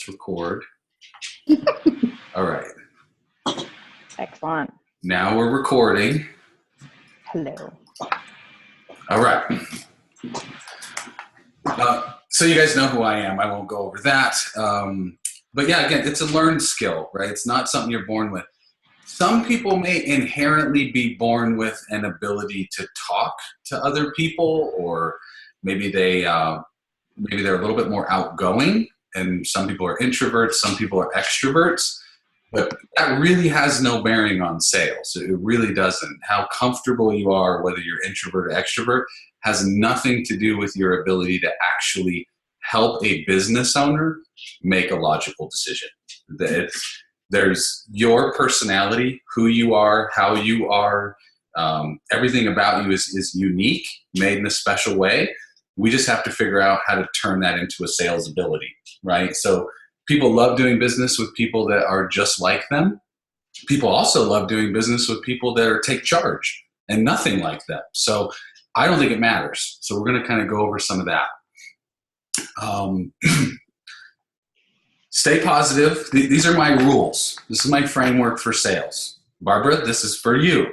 Let's record. All right. Excellent. Now we're recording. Hello. All right. So you guys know who I am. I won't go over that. But yeah, again, it's a learned skill, right? It's not something you're born with. Some people may inherently be born with an ability to talk to other people, or maybe they're a little bit more outgoing, and some people are introverts, some people are extroverts. But that really has no bearing on sales. It really doesn't. How comfortable you are, whether you're introvert or extrovert, has nothing to do with your ability to actually help a business owner make a logical decision. There's your personality, who you are, how you are, everything about you is unique, made in a special way. We just have to figure out how to turn that into a sales ability, right? So people love doing business with people that are just like them. People also love doing business with people that take charge and nothing like them. So I don't think it matters. So we're going to kind of go over some of that. Stay positive. These are my rules. This is my framework for sales. Barbara, this is for you.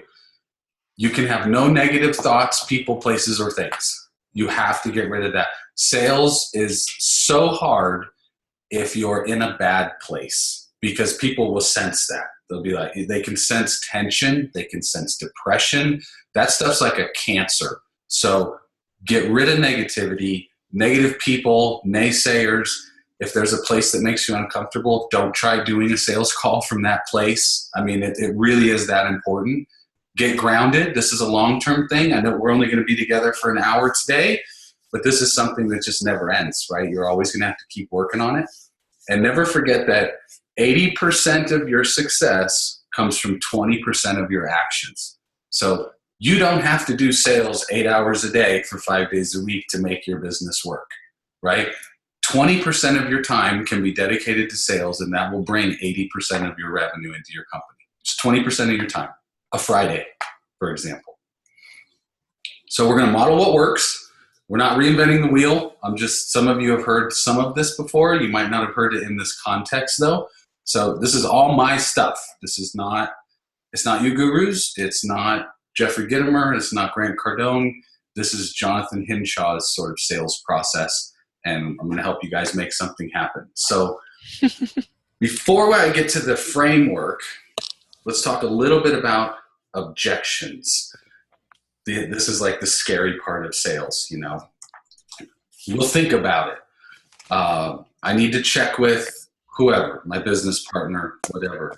You can have no negative thoughts, people, places, or things. You have to get rid of that. Sales is so hard if you're in a bad place, because people will sense that. They'll be like, they can sense tension, they can sense depression. That stuff's like a cancer. So get rid of negativity, negative people, naysayers. If there's a place that makes you uncomfortable, don't try doing a sales call from that place. I mean, it really is that important. Get grounded. This is a long-term thing. I know we're only going to be together for an hour today, but this is something that just never ends, right? You're always going to have to keep working on it. And never forget that 80% of your success comes from 20% of your actions. So you don't have to do sales 8 hours a day for 5 days a week to make your business work, right? 20% of your time can be dedicated to sales, and that will bring 80% of your revenue into your company. It's 20% of your time, a Friday, for example. So we're going to model what works. We're not reinventing the wheel. Some of you have heard some of this before. You might not have heard it in this context though. So this is all my stuff. It's not you gurus. It's not Jeffrey Gitomer. It's not Grant Cardone. This is Jonathan Hinshaw's sort of sales process. And I'm going to help you guys make something happen. So before I get to the framework, let's talk a little bit about objections. This is like the scary part of sales, you know. We'll think about it. I need to check with whoever, my business partner, whatever.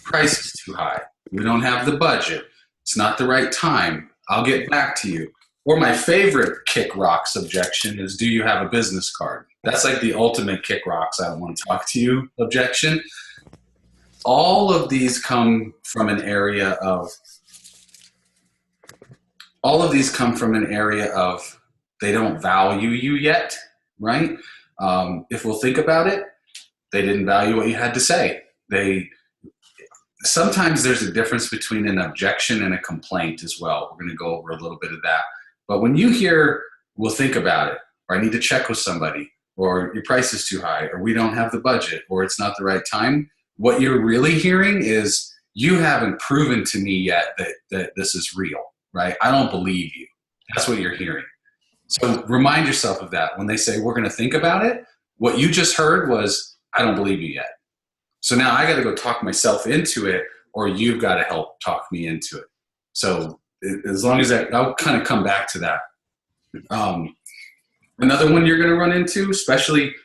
Price is too high. We don't have the budget. It's not the right time. I'll get back to you. Or my favorite kick rocks objection is, do you have a business card? That's like the ultimate kick rocks, I don't want to talk to you objection. All of these come from an area of they don't value you yet, right? If we'll think about it, they didn't value what you had to say. Sometimes there's a difference between an objection and a complaint as well. We're going to go over a little bit of that. But when you hear, we'll think about it, or I need to check with somebody, or your price is too high, or we don't have the budget, or it's not the right time, what you're really hearing is, you haven't proven to me yet that this is real, right? I don't believe you. That's what you're hearing. So remind yourself of that. When they say, we're going to think about it, what you just heard was, I don't believe you yet. So now I got to go talk myself into it, or you've got to help talk me into it. So as long as that, I'll kind of come back to that. Another one you're going to run into, especially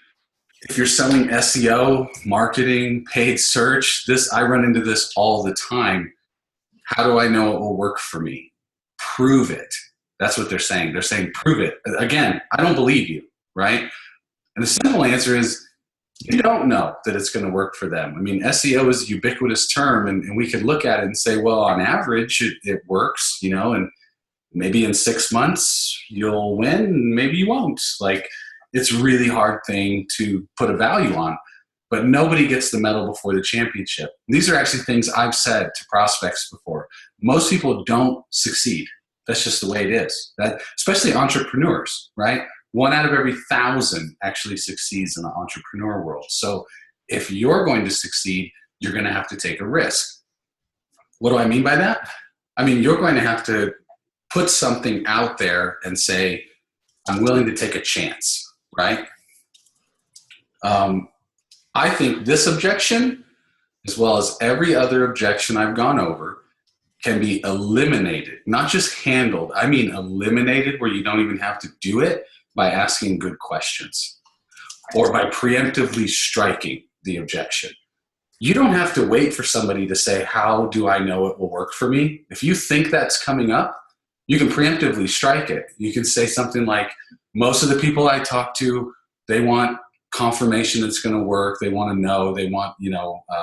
if you're selling SEO, marketing, paid search, I run into this all the time. How do I know it will work for me? Prove it. That's what they're saying. They're saying, prove it. Again, I don't believe you, right? And the simple answer is, you don't know that it's going to work for them. I mean, SEO is a ubiquitous term, and we could look at it and say, well, on average, it works, you know, and maybe in 6 months you'll win, maybe you won't. Like, it's a really hard thing to put a value on, but nobody gets the medal before the championship. These are actually things I've said to prospects before. Most people don't succeed. That's just the way it is. Especially entrepreneurs, right? 1 out of every 1,000 actually succeeds in the entrepreneur world. So if you're going to succeed, you're going to have to take a risk. What do I mean by that? I mean, you're going to have to put something out there and say, I'm willing to take a chance, right? I think this objection, as well as every other objection I've gone over, can be eliminated, not just handled. I mean eliminated, where you don't even have to do it, by asking good questions or by preemptively striking the objection. You don't have to wait for somebody to say, how do I know it will work for me? If you think that's coming up, you can preemptively strike it. You can say something like, most of the people I talk to, they want confirmation it's going to work. They want to know, they want,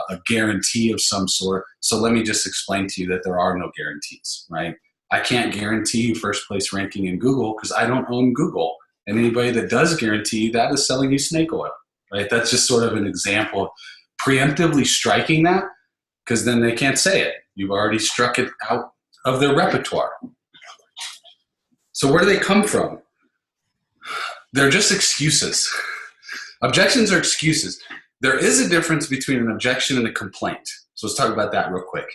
a guarantee of some sort. So let me just explain to you that there are no guarantees, right? I can't guarantee you first place ranking in Google because I don't own Google. And anybody that does guarantee that is selling you snake oil, right? That's just sort of an example of preemptively striking that, because then they can't say it. You've already struck it out of their repertoire. So where do they come from? They're just excuses. Objections are excuses. There is a difference between an objection and a complaint. So let's talk about that real quick.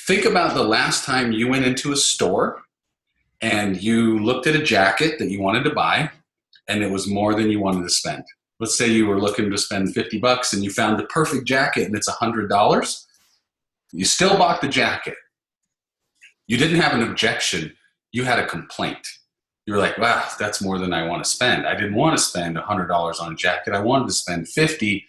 Think about the last time you went into a store and you looked at a jacket that you wanted to buy and it was more than you wanted to spend. Let's say you were looking to spend $50 and you found the perfect jacket and it's $100. You still bought the jacket. You didn't have an objection. You had a complaint. You were like, wow, that's more than I want to spend. I didn't want to spend $100 on a jacket. I wanted to spend $50,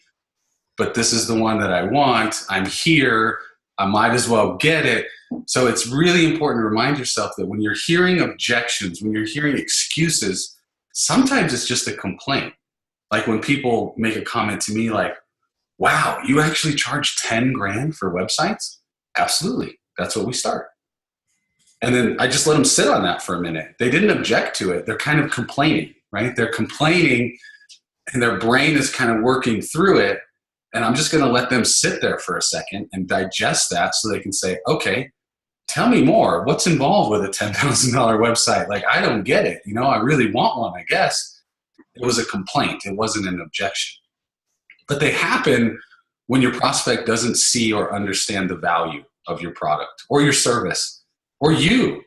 but this is the one that I want. I'm here. I might as well get it. So it's really important to remind yourself that when you're hearing objections, when you're hearing excuses, sometimes it's just a complaint. Like when people make a comment to me like, wow, you actually charge 10 grand for websites? Absolutely. That's what we start. And then I just let them sit on that for a minute. They didn't object to it. They're kind of complaining, right? They're complaining and their brain is kind of working through it. And I'm just going to let them sit there for a second and digest that so they can say, okay, tell me more. What's involved with a $10,000 website? Like, I don't get it. I really want one, I guess. It was a complaint. It wasn't an objection. But they happen when your prospect doesn't see or understand the value of your product or your service or you.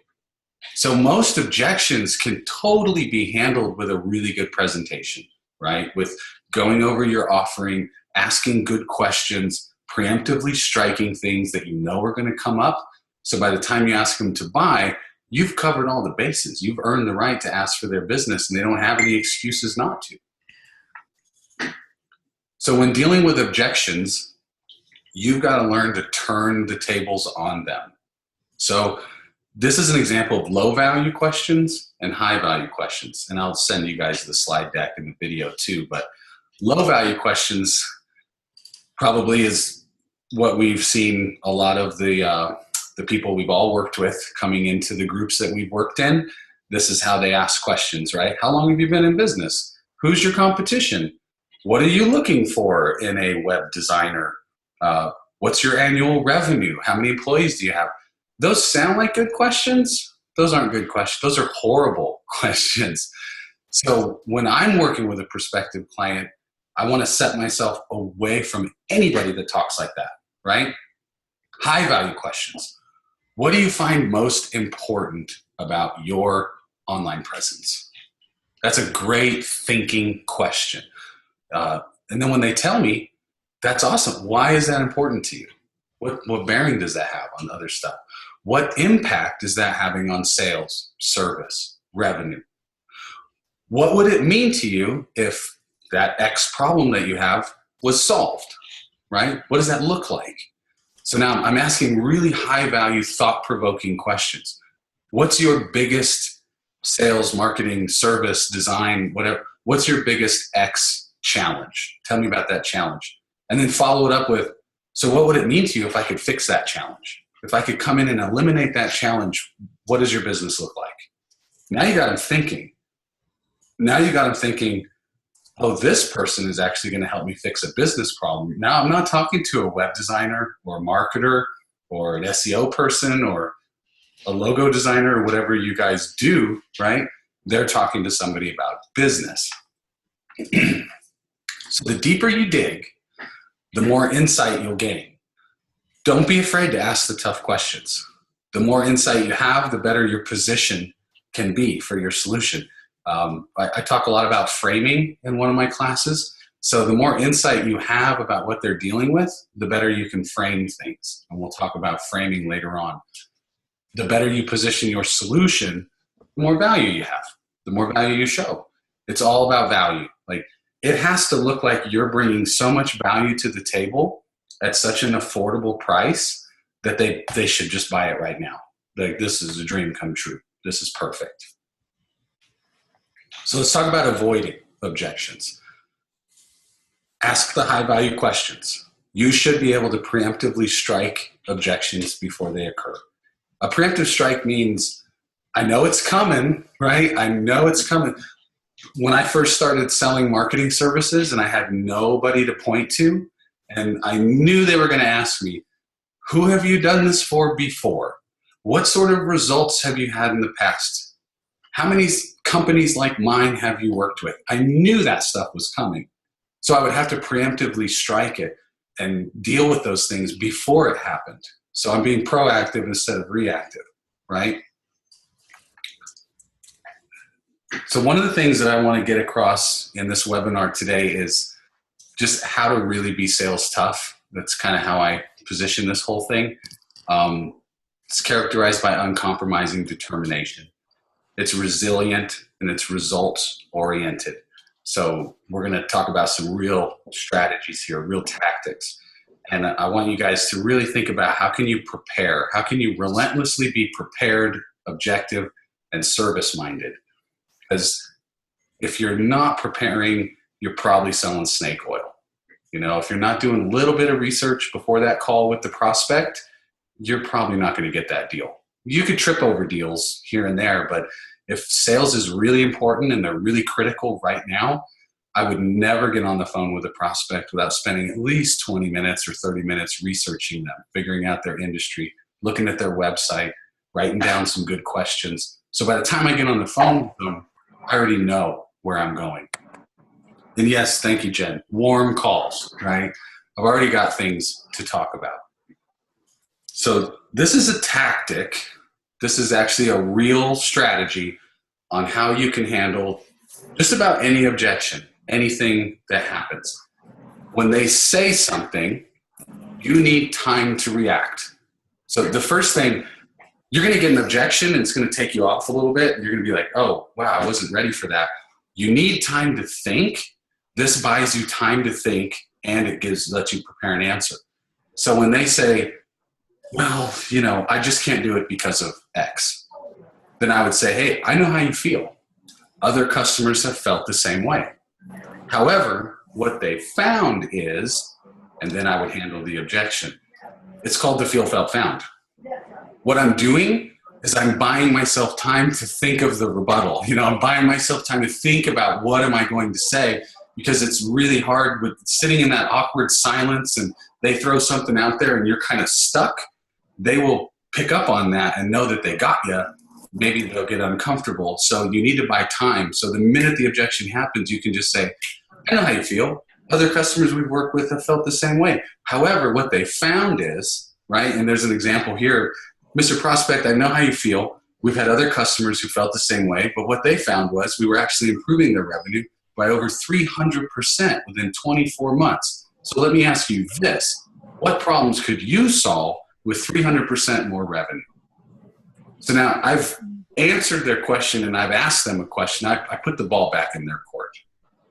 So most objections can totally be handled with a really good presentation, right? With going over your offering, asking good questions, preemptively striking things that you know are going to come up. So by the time you ask them to buy, you've covered all the bases. You've earned the right to ask for their business, and they don't have any excuses not to. So when dealing with objections, you've got to learn to turn the tables on them. So this is an example of low value questions and high value questions. And I'll send you guys the slide deck and the video too. But low value questions probably is what we've seen a lot of the people we've all worked with coming into the groups that we've worked in. This is how they ask questions, right? How long have you been in business? Who's your competition? What are you looking for in a web designer? What's your annual revenue? How many employees do you have? Those sound like good questions. Those aren't good questions. Those are horrible questions. So when I'm working with a prospective client, I want to set myself away from anybody that talks like that, right? High value questions. What do you find most important about your online presence? That's a great thinking question. And then when they tell me, that's awesome. Why is that important to you? What bearing does that have on other stuff? What impact is that having on sales, service, revenue? What would it mean to you if that X problem that you have was solved, right? What does that look like? So now I'm asking really high value, thought-provoking questions. What's your biggest sales, marketing, service, design, whatever? What's your biggest X challenge? Tell me about that challenge. And then follow it up with, so what would it mean to you if I could fix that challenge? If I could come in and eliminate that challenge, what does your business look like? Now you got them thinking. Now you got them thinking, oh, this person is actually going to help me fix a business problem. Now I'm not talking to a web designer or a marketer or an SEO person or a logo designer or whatever you guys do, right? They're talking to somebody about business. So the deeper you dig, the more insight you'll gain. Don't be afraid to ask the tough questions. The more insight you have, the better your position can be for your solution. I talk a lot about framing in one of my classes. So the more insight you have about what they're dealing with, the better you can frame things. And we'll talk about framing later on. The better you position your solution, the more value you have, the more value you show. It's all about value. Like, it has to look like you're bringing so much value to the table at such an affordable price that they should just buy it right now. Like, this is a dream come true. This is perfect. So let's talk about avoiding objections. Ask the high value questions. You should be able to preemptively strike objections before they occur. A preemptive strike means, I know it's coming, right? I know it's coming. When I first started selling marketing services and I had nobody to point to, and I knew they were going to ask me, who have you done this for before? What sort of results have you had in the past? How many companies like mine have you worked with? I knew that stuff was coming. So I would have to preemptively strike it and deal with those things before it happened. So I'm being proactive instead of reactive, right? So one of the things that I want to get across in this webinar today is just how to really be sales tough. That's kind of how I position this whole thing. It's characterized by uncompromising determination. It's resilient and it's results oriented. So we're going to talk about some real strategies here, real tactics. And I want you guys to really think about, how can you prepare? How can you relentlessly be prepared, objective, and service-minded? Because if you're not preparing, you're probably selling snake oil. You know, if you're not doing a little bit of research before that call with the prospect, you're probably not going to get that deal. You could trip over deals here and there, but if sales is really important and they're really critical right now, I would never get on the phone with a prospect without spending at least 20 minutes or 30 minutes researching them, figuring out their industry, looking at their website, writing down some good questions. So by the time I get on the phone with them, I already know where I'm going. And yes, thank you, Jen. Warm calls, right? I've already got things to talk about. So this is a tactic. This is actually a real strategy on how you can handle just about any objection, anything that happens. When they say something, you need time to react. So the first thing, you're going to get an objection and it's going to take you off a little bit. And you're going to be like, oh, wow, I wasn't ready for that. You need time to think. This buys you time to think, and it lets you prepare an answer. So when they say, well, you know, I just can't do it because of X, then I would say, hey, I know how you feel. Other customers have felt the same way. However, what they found is, and then I would handle the objection. It's called the feel, felt, found. What I'm doing is I'm buying myself time to think of the rebuttal. You know, I'm buying myself time to think about what am I going to say, because it's really hard with sitting in that awkward silence and they throw something out there and you're kind of stuck. They will pick up on that and know that they got you. Maybe they'll get uncomfortable. So you need to buy time. So the minute the objection happens, you can just say, I know how you feel. Other customers we've worked with have felt the same way. However, what they found is, right, and there's an example here, Mr. Prospect, I know how you feel. We've had other customers who felt the same way, but what they found was we were actually improving their revenue by over 300% within 24 months. So let me ask you this. What problems could you solve with 300% more revenue? So now I've answered their question and I've asked them a question. I put the ball back in their court.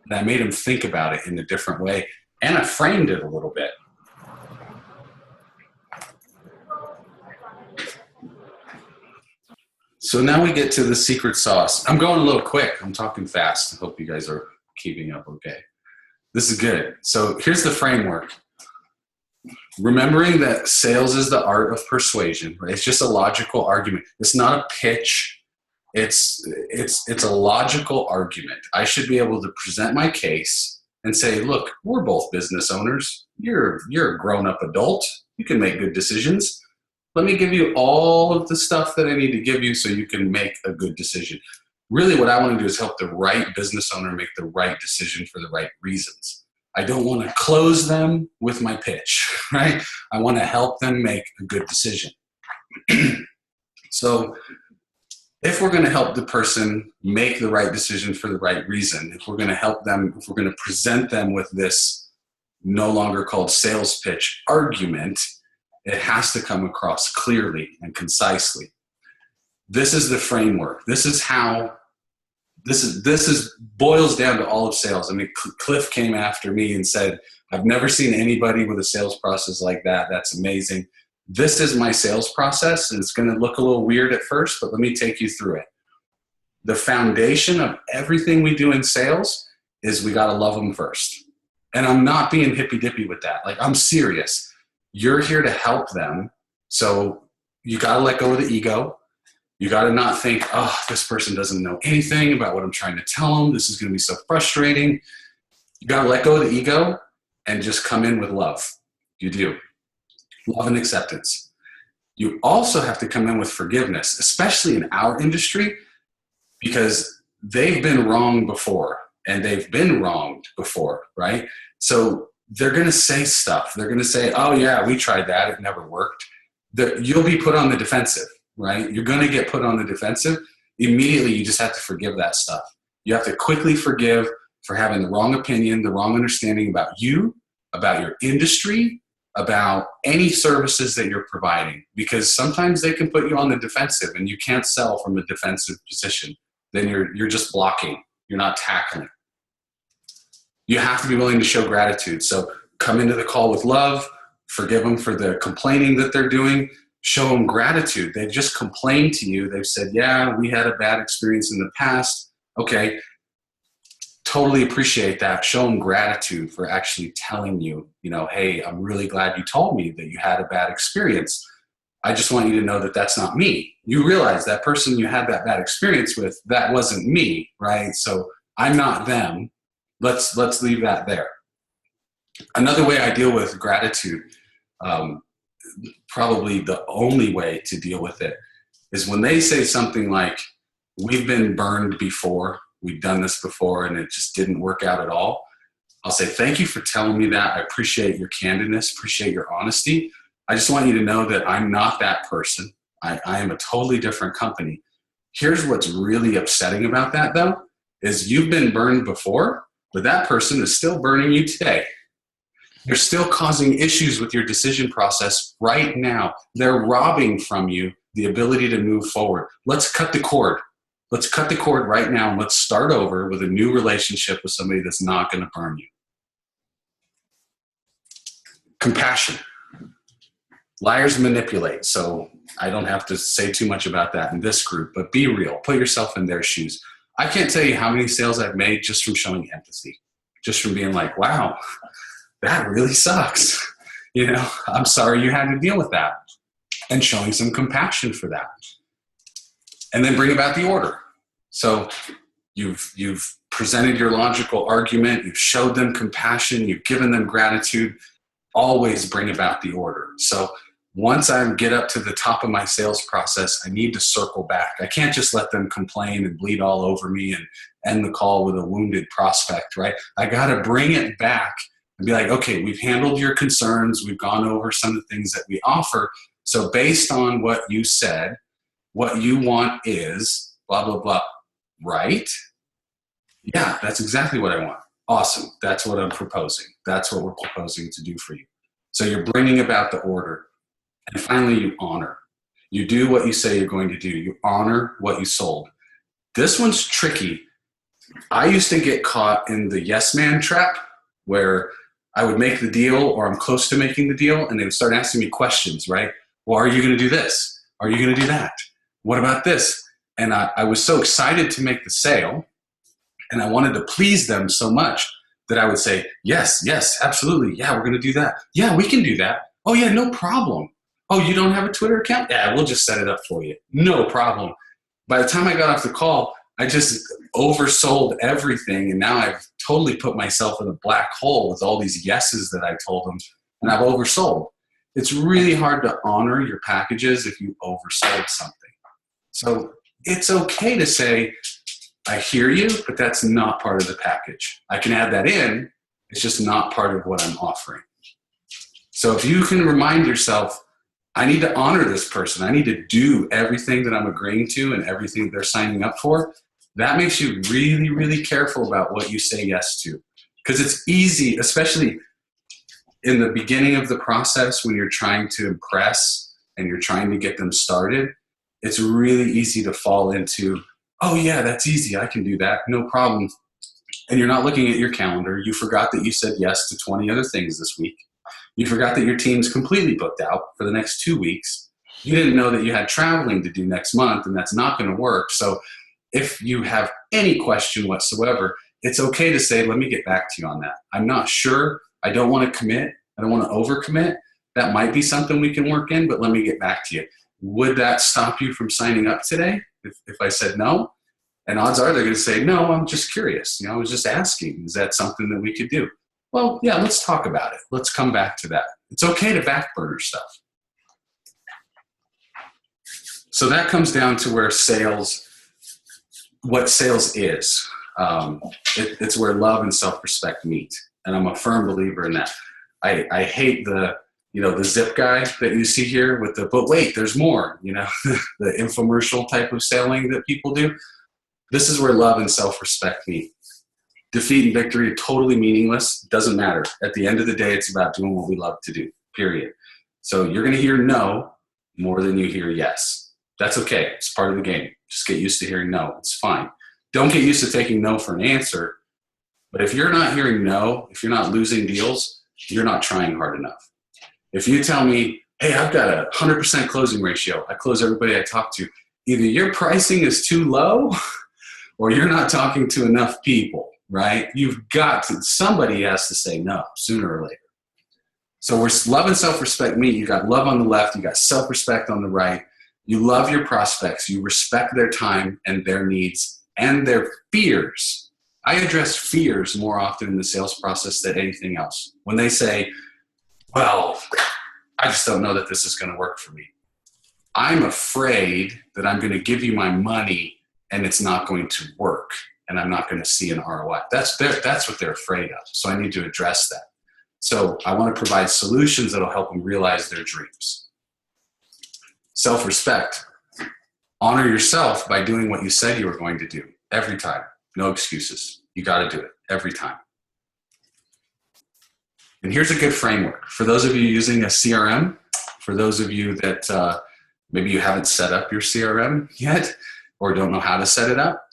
And I made them think about it in a different way. And I framed it a little bit. So now we get to the secret sauce. I'm going a little quick. I'm talking fast. I hope you guys are keeping up okay. This is good. So here's the framework. Remembering that sales is the art of persuasion, right? It's just a logical argument. It's not a pitch. It's a logical argument. I should be able to present my case and say, look, we're both business owners. You're a grown-up adult. You can make good decisions. Let me give you all of the stuff that I need to give you so you can make a good decision. Really what I want to do is help the right business owner make the right decision for the right reasons. I don't want to close them with my pitch, right? I want to help them make a good decision. So if we're going to help the person make the right decision for the right reason, if we're going to help them, if we're going to present them with this no longer called sales pitch argument, it has to come across clearly and concisely. This is the framework. This is how, this is boils down to all of sales. I mean, Cliff came after me and said, I've never seen anybody with a sales process like that. That's amazing. This is my sales process, and it's going to look a little weird at first, but let me take you through it. The foundation of everything we do in sales is we got to love them first. And I'm not being hippy-dippy with that. Like, I'm serious. You're here to help them. So you got to let go of the ego. You got to not think, oh, this person doesn't know anything about what I'm trying to tell them. This is going to be so frustrating. You got to let go of the ego and just come in with love. You do. Love and acceptance. You also have to come in with forgiveness, especially in our industry, because they've been wrong before and they've been wronged before, right? So they're going to say stuff. They're going to say, oh yeah, we tried that. It never worked. You'll be put on the defensive, right? You're going to get put on the defensive. Immediately, you just have to forgive that stuff. You have to quickly forgive for having the wrong opinion, the wrong understanding about you, about your industry, about any services that you're providing, because sometimes they can put you on the defensive and you can't sell from a defensive position. Then you're just blocking. You're not tackling. You have to be willing to show gratitude. So come into the call with love, forgive them for the complaining that they're doing, show them gratitude. They've just complained to you. They've said, yeah, we had a bad experience in the past. Okay, totally appreciate that. Show them gratitude for actually telling you, hey, I'm really glad you told me that you had a bad experience. I just want you to know that that's not me. You realize that person you had that bad experience with, that wasn't me, right? So I'm not them. Let's leave that there. Another way I deal with gratitude, probably the only way to deal with it, is when they say something like, we've been burned before, we've done this before, and it just didn't work out at all. I'll say, thank you for telling me that. I appreciate your candidness, appreciate your honesty. I just want you to know that I'm not that person. I am a totally different company. Here's what's really upsetting about that, though, is you've been burned before, but that person is still burning you today. They're still causing issues with your decision process right now. They're robbing from you the ability to move forward. Let's cut the cord. Let's cut the cord right now and let's start over with a new relationship with somebody that's not going to burn you. Compassion. Liars manipulate, so I don't have to say too much about that in this group, but be real. Put yourself in their shoes. I can't tell you how many sales I've made just from showing empathy, just from being like, wow, that really sucks. I'm sorry you had to deal with that, and showing some compassion for that. And then bring about the order. So you've presented your logical argument, you've showed them compassion, you've given them gratitude. Always bring about the order. So once I get up to the top of my sales process, I need to circle back. I can't just let them complain and bleed all over me and end the call with a wounded prospect, right? I got to bring it back and be like, okay, we've handled your concerns. We've gone over some of the things that we offer. So based on what you said, what you want is blah, blah, blah, right? Yeah, that's exactly what I want. Awesome. That's what I'm proposing. That's what we're proposing to do for you. So you're bringing about the order. And finally, you honor. You do what you say you're going to do. You honor what you sold. This one's tricky. I used to get caught in the yes man trap where I would make the deal or I'm close to making the deal and they would start asking me questions, right? Well, are you going to do this? Are you going to do that? What about this? And I was so excited to make the sale and I wanted to please them so much that I would say, yes, absolutely. Yeah, we're going to do that. Yeah, we can do that. Oh yeah, no problem. Oh, you don't have a Twitter account? Yeah, we'll just set it up for you. No problem. By the time I got off the call, I just oversold everything. And now I've totally put myself in a black hole with all these yeses that I told them and I've oversold. It's really hard to honor your packages if you oversold something. So it's okay to say, I hear you, but that's not part of the package. I can add that in. It's just not part of what I'm offering. So if you can remind yourself, I need to honor this person. I need to do everything that I'm agreeing to and everything they're signing up for. That makes you really, really careful about what you say yes to. Because it's easy, especially in the beginning of the process when you're trying to impress and you're trying to get them started, it's really easy to fall into, oh yeah, that's easy. I can do that. No problem. And you're not looking at your calendar. You forgot that you said yes to 20 other things this week. You forgot that your team's completely booked out for the next 2 weeks. You didn't know that you had traveling to do next month, and that's not going to work. So if you have any question whatsoever, it's okay to say, let me get back to you on that. I'm not sure. I don't want to commit. I don't want to overcommit. That might be something we can work in, but let me get back to you. Would that stop you from signing up today if I said no? And odds are they're going to say, no, I'm just curious. I was just asking, is that something that we could do? Well, yeah, let's talk about it. Let's come back to that. It's okay to back burner stuff. So that comes down to where what sales is. It's where love and self-respect meet. And I'm a firm believer in that. I hate the zip guy that you see here with but wait, there's more, the infomercial type of selling that people do. This is where love and self-respect meet. Defeat and victory are totally meaningless. Doesn't matter. At the end of the day, it's about doing what we love to do, period. So you're going to hear no more than you hear yes. That's okay. It's part of the game. Just get used to hearing no. It's fine. Don't get used to taking no for an answer. But if you're not hearing no, if you're not losing deals, you're not trying hard enough. If you tell me, hey, I've got a 100% closing ratio, I close everybody I talk to, either your pricing is too low or you're not talking to enough people, right? Somebody has to say no sooner or later. So we're love and self-respect meet. You got love on the left, you got self-respect on the right. You love your prospects, you respect their time and their needs and their fears. I address fears more often in the sales process than anything else. When they say, well, I just don't know that this is going to work for me. I'm afraid that I'm going to give you my money and it's not going to work and I'm not going to see an ROI. That's what they're afraid of. So I need to address that. So I want to provide solutions that will help them realize their dreams. Self-respect. Honor yourself by doing what you said you were going to do every time. No excuses. You got to do it every time. And here's a good framework. For those of you using a CRM, for those of you that maybe you haven't set up your CRM yet or don't know how to set it up,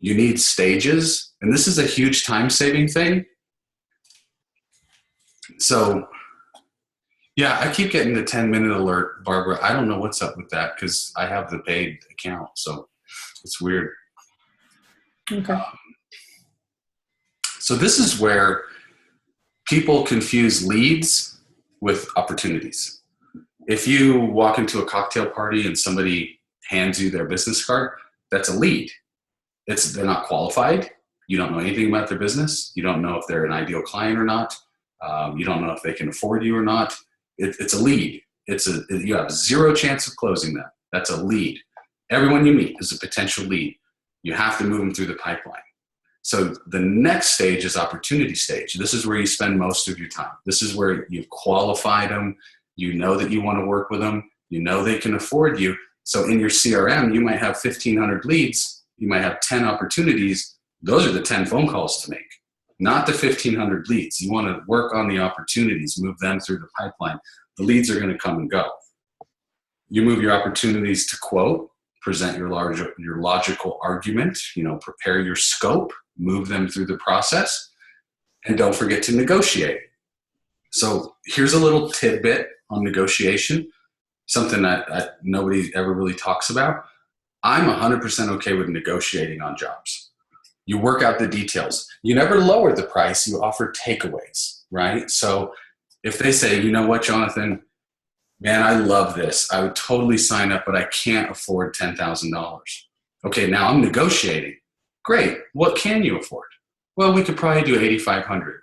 you need stages. And this is a huge time-saving thing. So, yeah, I keep getting the 10-minute alert, Barbara. I don't know what's up with that because I have the paid account, so it's weird. Okay. So this is where people confuse leads with opportunities. If you walk into a cocktail party and somebody hands you their business card, that's a lead. They're not qualified. You don't know anything about their business. You don't know if they're an ideal client or not. You don't know if they can afford you or not. It's a lead. You have zero chance of closing them. That's a lead. Everyone you meet is a potential lead. You have to move them through the pipeline. So the next stage is opportunity stage. This is where you spend most of your time. This is where you've qualified them. You know that you want to work with them. You know they can afford you. So in your CRM, you might have 1,500 leads. You might have 10 opportunities. Those are the 10 phone calls to make, not the 1,500 leads. You want to work on the opportunities, move them through the pipeline. The leads are going to come and go. You move your opportunities to quote, present your logical argument, prepare your scope, move them through the process, and don't forget to negotiate. So here's a little tidbit on negotiation, something that nobody ever really talks about. I'm 100% okay with negotiating on jobs. You work out the details. You never lower the price, you offer takeaways, right? So if they say, you know what, Jonathan, man, I love this. I would totally sign up, but I can't afford $10,000. Okay, now I'm negotiating. Great. What can you afford? Well, we could probably do $8,500.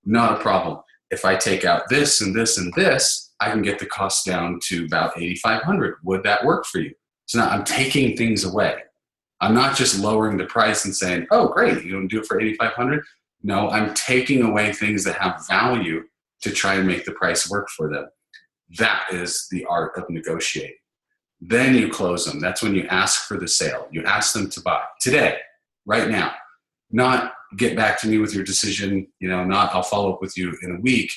Not a problem. If I take out this and this and this, I can get the cost down to about $8,500. Would that work for you? So now I'm taking things away. I'm not just lowering the price and saying, oh, great, you don't do it for $8,500. No, I'm taking away things that have value to try and make the price work for them. That is the art of negotiating. Then you close them. That's when you ask for the sale. You ask them to buy today, right now. Not get back to me with your decision, not I'll follow up with you in a week.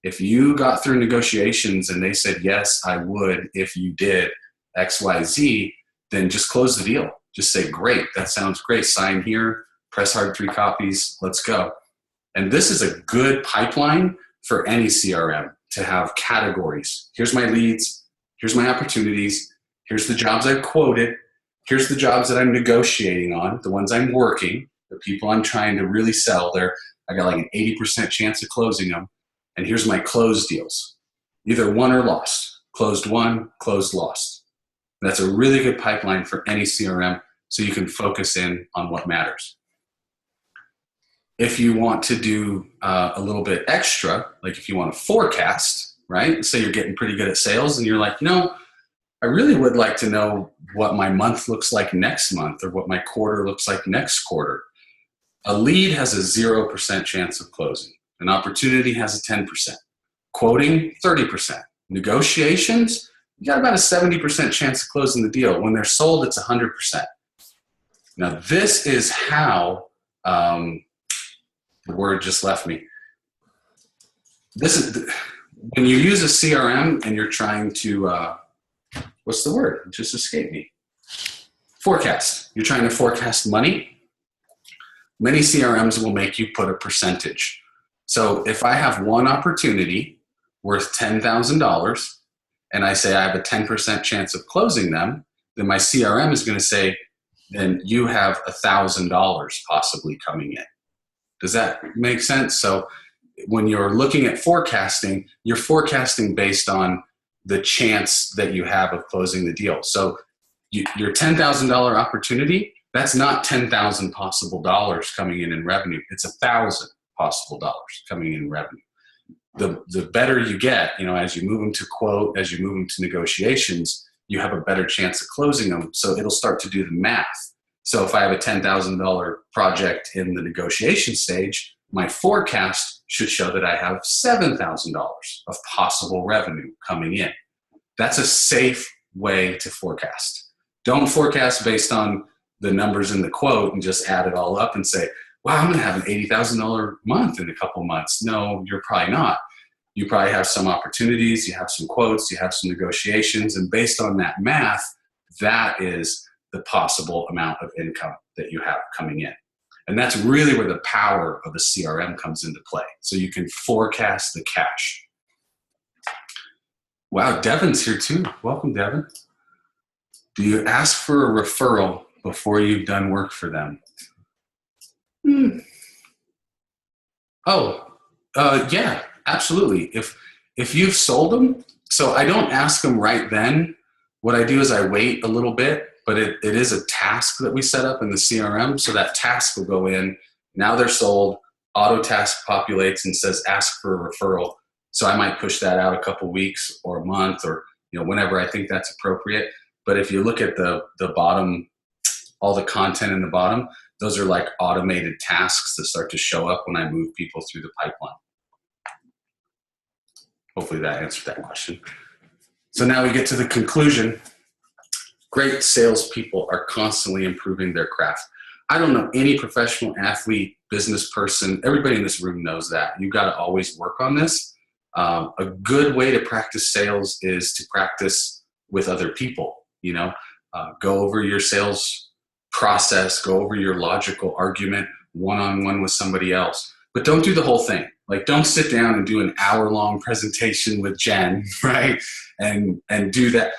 If you got through negotiations and they said, yes, I would if you did X, Y, Z, then just close the deal. Just say, great, that sounds great. Sign here, press hard 3 copies, let's go. And this is a good pipeline for any CRM to have categories. Here's my leads, here's my opportunities, here's the jobs I've quoted, here's the jobs that I'm negotiating on, the ones I'm working, the people I'm trying to really sell there. I got like an 80% chance of closing them. And here's my closed deals. Either won or lost. Closed won, closed lost. That's a really good pipeline for any CRM so you can focus in on what matters. If you want to do a little bit extra, like if you want to forecast, right? Say you're getting pretty good at sales and you're like, I really would like to know what my month looks like next month or what my quarter looks like next quarter. A lead has a 0% chance of closing. An opportunity has a 10%. Quoting, 30%. Negotiations, you got about a 70% chance of closing the deal. When they're sold, it's 100%. Now, this is how, the word just left me. When you use a CRM and you're trying to, what's the word? It just escaped me. Forecast. You're trying to forecast money. Many CRMs will make you put a percentage. So if I have one opportunity worth $10,000 and I say I have a 10% chance of closing them, then my CRM is going to say, then you have $1,000 possibly coming in. Does that make sense? So when you're looking at forecasting, you're forecasting based on the chance that you have of closing the deal. So your $10,000 opportunity, that's not 10,000 possible dollars coming in revenue. It's 1,000 possible dollars coming in revenue. The better you get, as you move them to quote, as you move them to negotiations, you have a better chance of closing them. So it'll start to do the math. So if I have a $10,000 project in the negotiation stage, my forecast should show that I have $7,000 of possible revenue coming in. That's a safe way to forecast. Don't forecast based on the numbers in the quote and just add it all up and say, wow, I'm going to have an $80,000 month in a couple months. No, you're probably not. You probably have some opportunities, you have some quotes, you have some negotiations, and based on that math, that is the possible amount of income that you have coming in. And that's really where the power of the CRM comes into play. So you can forecast the cash. Wow, Devin's here too. Welcome, Devin. Do you ask for a referral before you've done work for them? Yeah, absolutely. If you've sold them, so I don't ask them right then. What I do is I wait a little bit, but it is a task that we set up in the CRM. So that task will go in. Now they're sold. Auto task populates and says ask for a referral. So I might push that out a couple weeks or a month or whenever I think that's appropriate. But if you look at the bottom, all the content in the bottom, those are like automated tasks that start to show up when I move people through the pipeline. Hopefully that answered that question. So now we get to the conclusion. Great salespeople are constantly improving their craft. I don't know any professional athlete, business person, everybody in this room knows that. You've got to always work on this. A good way to practice sales is to practice with other people. Go over your sales process, go over your logical argument one-on-one with somebody else. But don't do the whole thing. Like, don't sit down and do an hour-long presentation with Jen, right? And do that.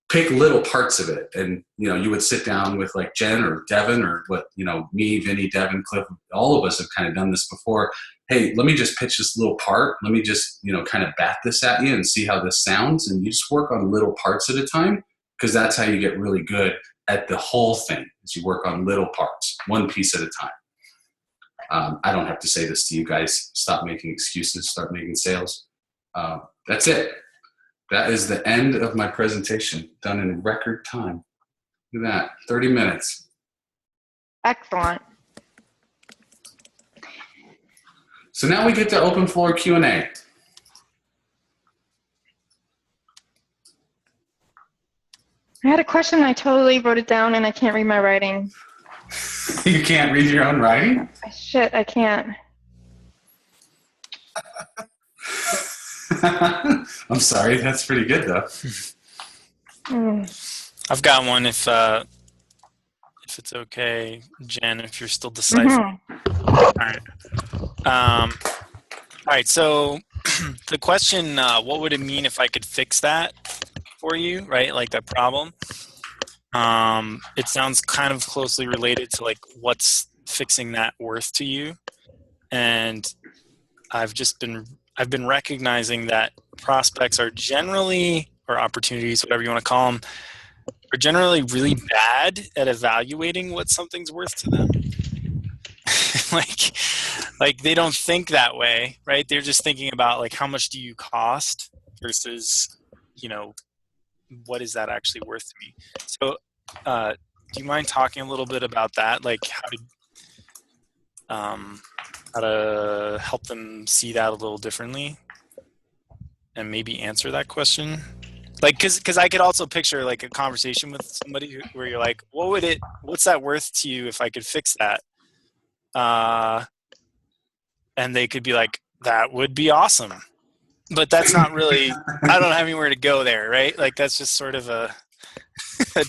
Pick little parts of it. And, you would sit down with like Jen or Devin or me, Vinny, Devin, Cliff, all of us have kind of done this before. Hey, let me just pitch this little part. Let me just, kind of bat this at you and see how this sounds. And you just work on little parts at a time, because that's how you get really good at the whole thing, is you work on little parts, one piece at a time. I don't have to say this to you guys. Stop making excuses, start making sales. That's it. That is the end of my presentation, done in record time. Look at that, 30 minutes. Excellent. So now we get to open floor Q&A. I had a question. I totally wrote it down and I can't read my writing. You can't read your own writing? Shit, I can't. I'm sorry, that's pretty good though. I've got one if it's okay, Jen, if you're still deciphering. All right. So the question, what would it mean if I could fix that for you, right? Like that problem. It sounds kind of closely related to like what's fixing that worth to you. And I've been recognizing that prospects are generally, or opportunities, whatever you want to call them, are generally really bad at evaluating what something's worth to them. like they don't think that way, right? They're just thinking about like how much do you cost versus, what is that actually worth to me? So do you mind talking a little bit about that? Like how to help them see that a little differently and maybe answer that question? Like, cause I could also picture like a conversation with somebody where you're like, what's that worth to you if I could fix that? And they could be like, that would be awesome. But that's not really, I don't have anywhere to go there, right? Like that's just sort of a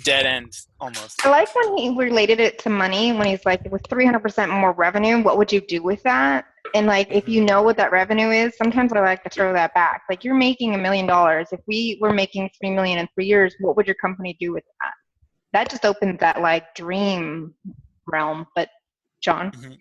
dead end almost. I like when he related it to money, when he's like, with 300% more revenue, what would you do with that? And like, if you know what that revenue is, sometimes I like to throw that back. Like you're making $1 million. If we were making $3 million in 3 years, what would your company do with that? That just opens that like dream realm. But John? Mm-hmm.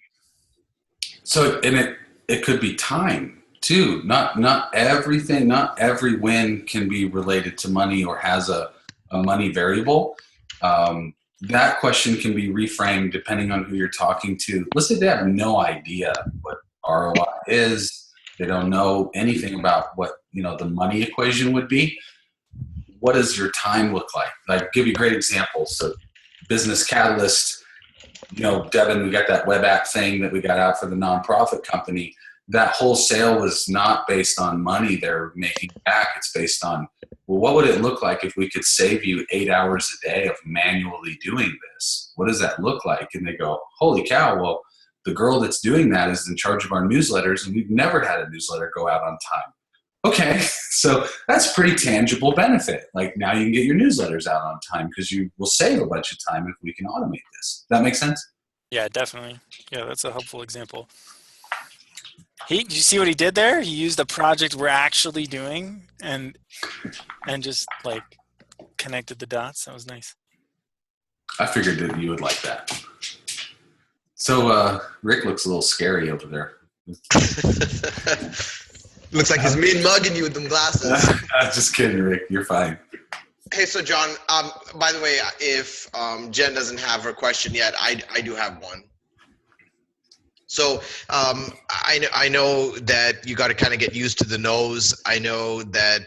So, and it could be time too. Not everything, not every win can be related to money or has a money variable. That question can be reframed depending on who you're talking to. Let's say they have no idea what ROI is. They don't know anything about what the money equation would be. What does your time look like? Like, give you a great example. So, Business Catalyst. Devin, we got that web app thing that we got out for the nonprofit company. That whole sale was not based on money they're making back. It's based on, well, what would it look like if we could save you 8 hours a day of manually doing this? What does that look like? And they go, holy cow, well, the girl that's doing that is in charge of our newsletters, and we've never had a newsletter go out on time. Okay, so that's pretty tangible benefit. Like now you can get your newsletters out on time because you will save a bunch of time if we can automate this. Does that make sense? Yeah, definitely. Yeah, that's a helpful example. Did you see what he did there? He used a project we're actually doing and just like connected the dots. That was nice. I figured that you would like that. So Rick looks a little scary over there. Looks like he's mean mugging you with them glasses. Just kidding, Rick. You're fine. Hey, so John, by the way, if Jen doesn't have her question yet, I do have one. So I know that you got to kind of get used to the no's. I know that,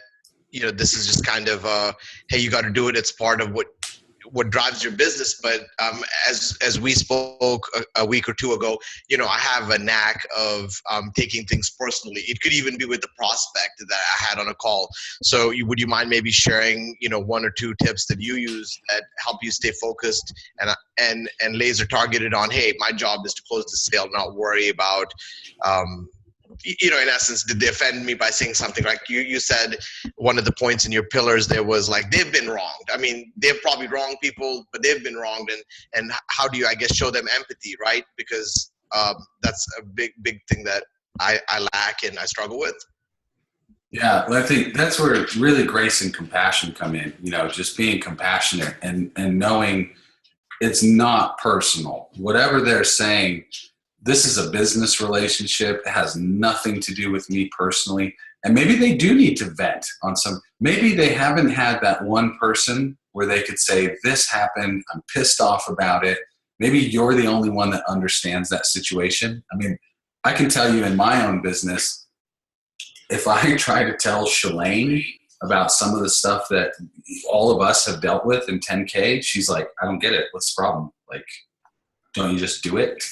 this is just kind of, hey, you got to do it. It's part of what drives your business. But as we spoke a week or two ago, I have a knack of taking things personally. It could even be with the prospect that I had on a call. So would you mind maybe sharing, 1 or 2 tips that you use that help you stay focused and laser targeted on, hey, my job is to close the sale, not worry about, in essence, did they offend me by saying something like you said one of the points in your pillars there was like, they've been wronged. I mean, they've probably wronged people, but they've been wronged. And how do you, I guess, show them empathy, right? Because that's a big thing that I lack and I struggle with. Yeah, well, I think that's where really grace and compassion come in, just being compassionate and knowing it's not personal. Whatever they're saying, this is a business relationship. It has nothing to do with me personally. And maybe they do need to vent on maybe they haven't had that one person where they could say, this happened, I'm pissed off about it. Maybe you're the only one that understands that situation. I mean, I can tell you in my own business, if I try to tell Shalane about some of the stuff that all of us have dealt with in 10K, she's like, I don't get it. What's the problem? Like, don't you just do it?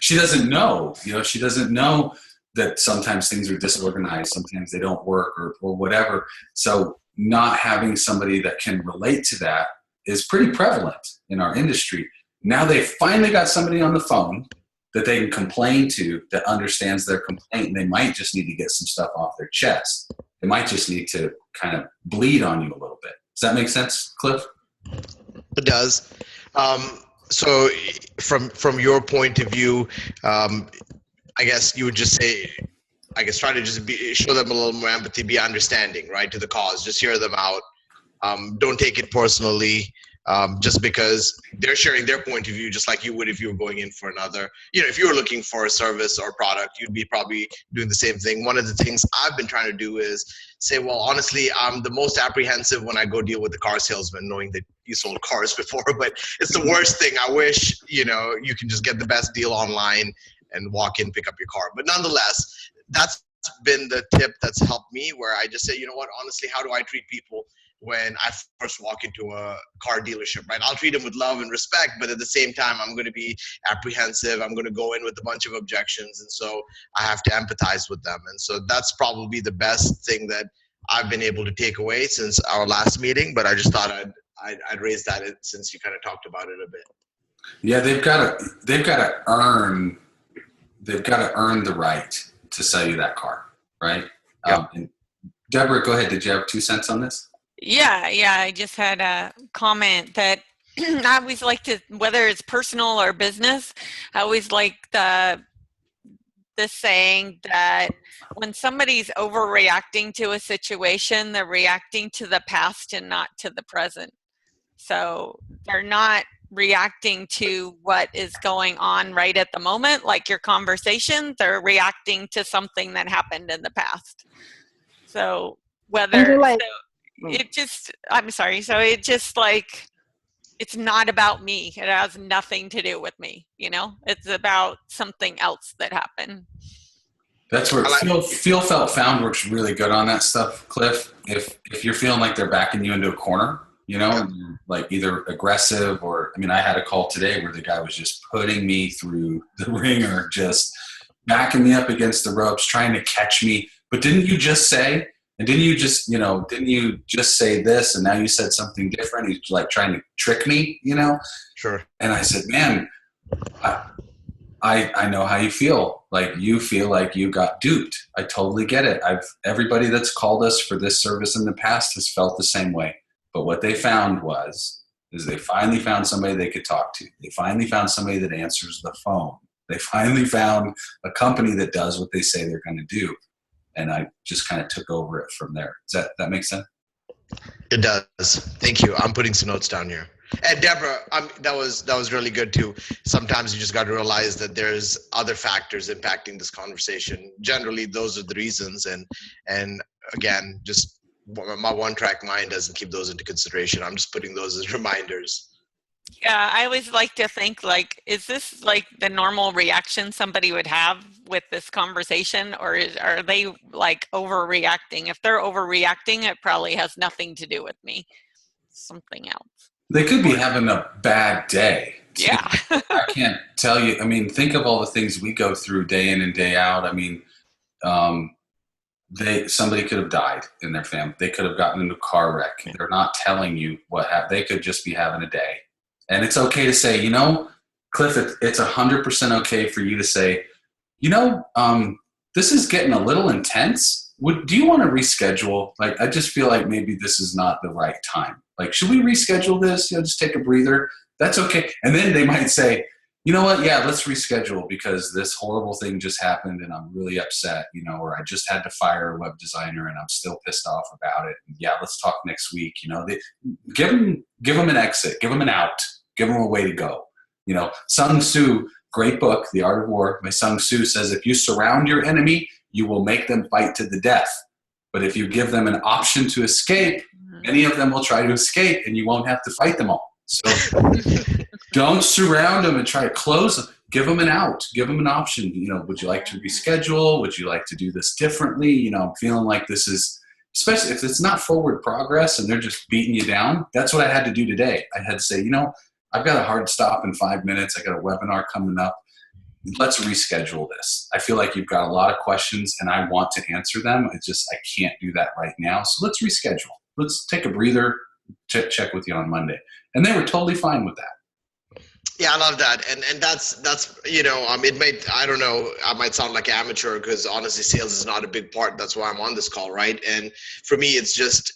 She doesn't know. She doesn't know that sometimes things are disorganized, sometimes they don't work or whatever. So not having somebody that can relate to that is pretty prevalent in our industry. Now they've finally got somebody on the phone that they can complain to that understands their complaint, and they might just need to get some stuff off their chest. They might just need to kind of bleed on you a little bit. Does that make sense, Cliff? It does. So from your point of view, I guess you would just say, I guess try to just show them a little more empathy, be understanding, right, to the cause. Just hear them out. Don't take it personally. Just because they're sharing their point of view, just like you would if you were going in for another. If you were looking for a service or product, you'd be probably doing the same thing. One of the things I've been trying to do is say, well, honestly, I'm the most apprehensive when I go deal with the car salesman, knowing that you sold cars before, but it's the worst thing. I wish, you can just get the best deal online and walk in, pick up your car. But nonetheless, that's been the tip that's helped me, where I just say, you know what, honestly, how do I treat people when I first walk into a car dealership, right? I'll treat them with love and respect, but at the same time, I'm going to be apprehensive. I'm going to go in with a bunch of objections. And so I have to empathize with them. And so that's probably the best thing that I've been able to take away since our last meeting. But I just thought I'd raise that since you kind of talked about it a bit. Yeah, they've got to earn the right to sell you that car, right? Yep. And Deborah, go ahead. Did you have 2 cents on this? Yeah. I just had a comment that I always like to, whether it's personal or business, I always like the saying that when somebody's overreacting to a situation, they're reacting to the past and not to the present. So they're not reacting to what is going on right at the moment, like your conversation. They're reacting to something that happened in the past. So whether I'm sorry. So it just like, it's not about me. It has nothing to do with me. It's about something else that happened. That's where feel, felt, found works really good on that stuff, Cliff. If you're feeling like they're backing you into a corner, like either aggressive or, I had a call today where the guy was just putting me through the ringer, just backing me up against the ropes, trying to catch me. But didn't you just say, and didn't you just say this, and now you said something different? He's like trying to trick me, Sure. And I said, man, I know how you feel. Like you feel like you got duped. I totally get it. Everybody that's called us for this service in the past has felt the same way. But what they found is they finally found somebody they could talk to. They finally found somebody that answers the phone. They finally found a company that does what they say they're going to do. And I just kind of took over it from there. Does that make sense? It does. Thank you. I'm putting some notes down here. And Deborah, that was really good too. Sometimes you just got to realize that there's other factors impacting this conversation. Generally, those are the reasons. And again, just my one-track mind doesn't keep those into consideration. I'm just putting those as reminders. Yeah, I always like to think like, is this like the normal reaction somebody would have with this conversation, or are they like overreacting? If they're overreacting, it probably has nothing to do with me. Something else. They could be having a bad day. Yeah. I can't tell you. Think of all the things we go through day in and day out. Somebody could have died in their family. They could have gotten into a car wreck. They're not telling you what happened. They could just be having a day. And it's okay to say, Cliff, it's 100% okay for you to say, this is getting a little intense. Do you want to reschedule? Like, I just feel like maybe this is not the right time. Like, should we reschedule this? Just take a breather. That's okay. And then they might say, you know what? Yeah, let's reschedule because this horrible thing just happened and I'm really upset, or I just had to fire a web designer and I'm still pissed off about it. And yeah, let's talk next week. Give them an exit, give them an out, give them a way to go. Sun Tzu, great book, The Art of War by Sun Tzu says, if you surround your enemy, you will make them fight to the death. But if you give them an option to escape, many of them will try to escape and you won't have to fight them all. So don't surround them and try to close them. Give them an out. Give them an option. Would you like to reschedule? Would you like to do this differently? I'm feeling like this is, especially if it's not forward progress and they're just beating you down. That's what I had to do today. I had to say, I've got a hard stop in 5 minutes. I got a webinar coming up. Let's reschedule this. I feel like you've got a lot of questions and I want to answer them. I can't do that right now. So let's reschedule. Let's take a breather, check with you on Monday. And they were totally fine with that. Yeah, I love that, and that's it might, I don't know, I might sound like amateur because honestly, sales is not a big part. That's why I'm on this call, right? And for me, it's just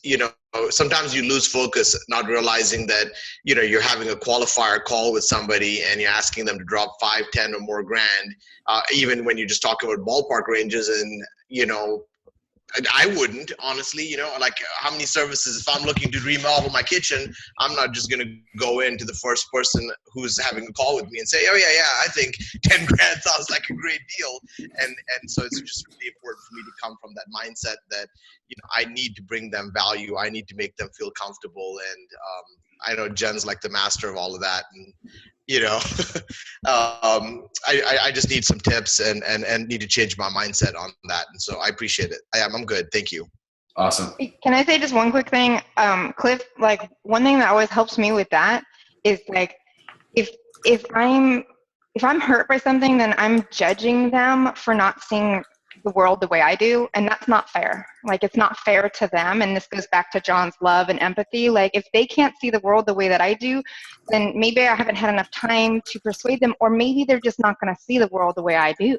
sometimes you lose focus, not realizing that you're having a qualifier call with somebody and you're asking them to drop 5, 10 or more grand, even when you're just talking about ballpark ranges, and I wouldn't, honestly, like how many services, if I'm looking to remodel my kitchen, I'm not just going to go into the first person who's having a call with me and say, oh yeah, I think 10 grand sounds like a great deal. And so it's just really important for me to come from that mindset that, I need to bring them value. I need to make them feel comfortable. And I know Jen's like the master of all of that. And, I just need some tips and need to change my mindset on that. And so I appreciate it. I'm good. Thank you. Awesome. Can I say just one quick thing? Cliff, like one thing that always helps me with that is like, if I'm hurt by something, then I'm judging them for not seeing the world the way I do, and that's not fair. Like, it's not fair to them, and this goes back to John's love and empathy. Like, if they can't see the world the way that I do, then maybe I haven't had enough time to persuade them, or maybe they're just not going to see the world the way I do,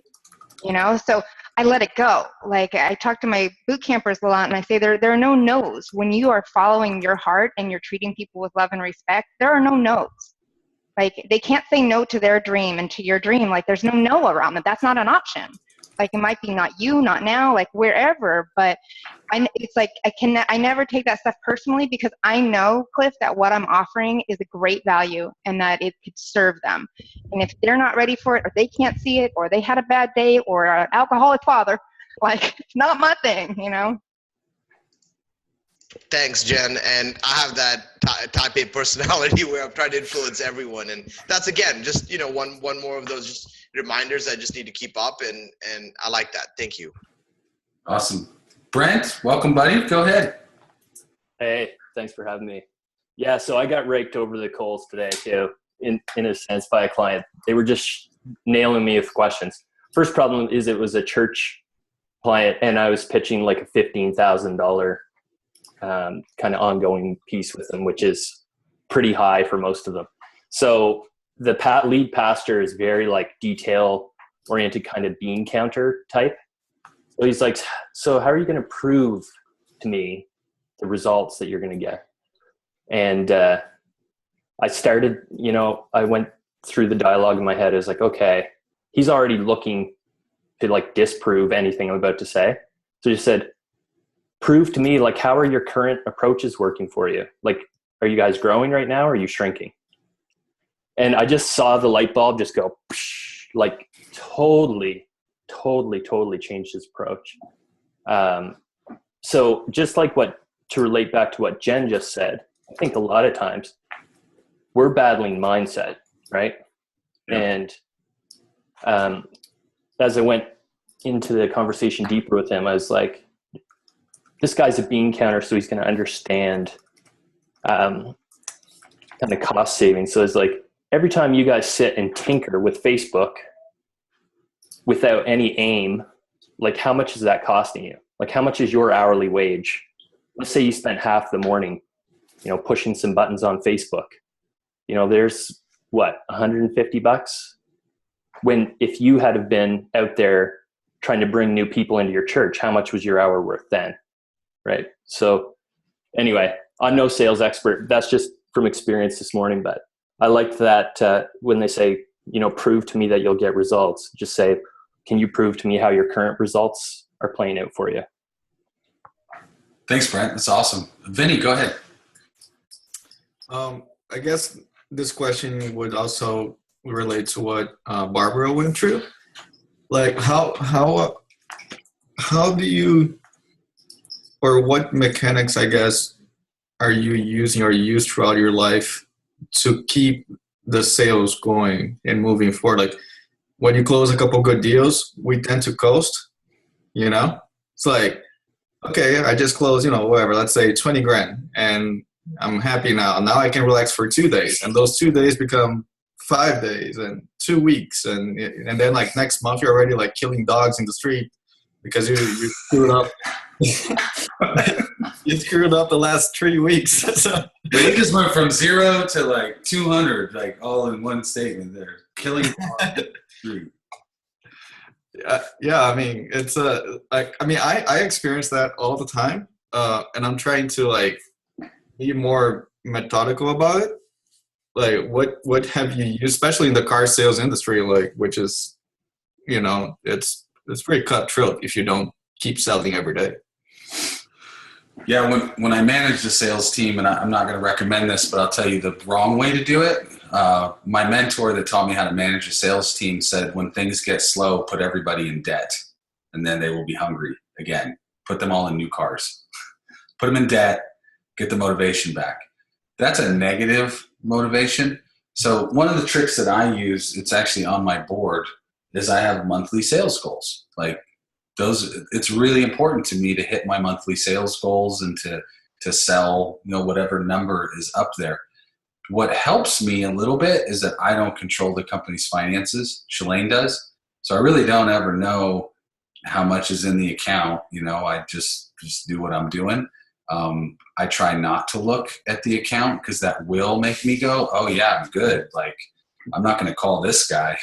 So I let it go. Like, I talk to my boot campers a lot, and I say there are no no's. When you are following your heart and you're treating people with love and respect, there are no no's. Like, they can't say no to their dream and to your dream. Like, there's no around it. That's not an option. Like, it might be not you, not now, like wherever, but it's like I never take that stuff personally, because I know, Cliff, that what I'm offering is a great value and that it could serve them. And if they're not ready for it, or they can't see it, or they had a bad day, or an alcoholic father, like, it's not my thing, Thanks, Jen. And I have that type A personality where I'm trying to influence everyone. And that's, again, just, one more of those just reminders I just need to keep up. And I like that. Thank you. Awesome. Brent, welcome, buddy. Go ahead. Hey, thanks for having me. Yeah, so I got raked over the coals today too, in a sense, by a client. They were just nailing me with questions. First problem is it was a church client, and I was pitching like a $15,000 kind of ongoing piece with them, which is pretty high for most of them. So the lead pastor is very like detail oriented, kind of bean counter type. So he's like, so how are you going to prove to me the results that you're going to get? And I started, I went through the dialogue in my head. I was like, okay, he's already looking to like disprove anything I'm about to say. So he said, prove to me, like, how are your current approaches working for you? Like, are you guys growing right now, or are you shrinking? And I just saw the light bulb just go, psh, like totally changed his approach. So just like to relate back to what Jen just said, I think a lot of times we're battling mindset, right? Yeah. And as I went into the conversation deeper with him, I was like, this guy's a bean counter, so he's going to understand kind of cost savings. So it's like, every time you guys sit and tinker with Facebook without any aim, like, how much is that costing you? Like, how much is your hourly wage? Let's say you spent half the morning, pushing some buttons on Facebook. There's what, $150? When, if you had have been out there trying to bring new people into your church, how much was your hour worth then? Right. So anyway, I'm no sales expert. That's just from experience this morning, but I liked that when they say, prove to me that you'll get results, just say, can you prove to me how your current results are playing out for you? Thanks, Brent. That's awesome. Vinny, go ahead. I guess this question would also relate to what Barbara went through. Like, how do you, or what mechanics, I guess, are you using or used throughout your life to keep the sales going and moving forward? Like, when you close a couple good deals, we tend to coast, It's like, okay, I just closed, whatever, let's say 20 grand. And I'm happy now. Now I can relax for 2 days, and those 2 days become 5 days and 2 weeks, and then like next month you're already like killing dogs in the street because you screwed up. You screwed up the last 3 weeks. So, But you just went from 0 to like 200, like all in one statement there. Killing dogs. yeah, I mean it's I experience that all the time, and I'm trying to like be more methodical about it. Like what have you used, especially in the car sales industry, like which is, it's pretty cutthroat if you don't keep selling every day. Yeah, when I managed a sales team, and I'm not going to recommend this, but I'll tell you the wrong way to do it. My mentor that taught me how to manage a sales team said, when things get slow, put everybody in debt, and then they will be hungry again. Put them all in new cars. Put them in debt, get the motivation back. That's a negative motivation. So one of the tricks that I use, it's actually on my board, is I have monthly sales goals. Like those, it's really important to me to hit my monthly sales goals and to sell, whatever number is up there. What helps me a little bit is that I don't control the company's finances. Shalane does. So I really don't ever know how much is in the account. I just do what I'm doing. I try not to look at the account because that will make me go, oh yeah, I'm good. Like, I'm not going to call this guy.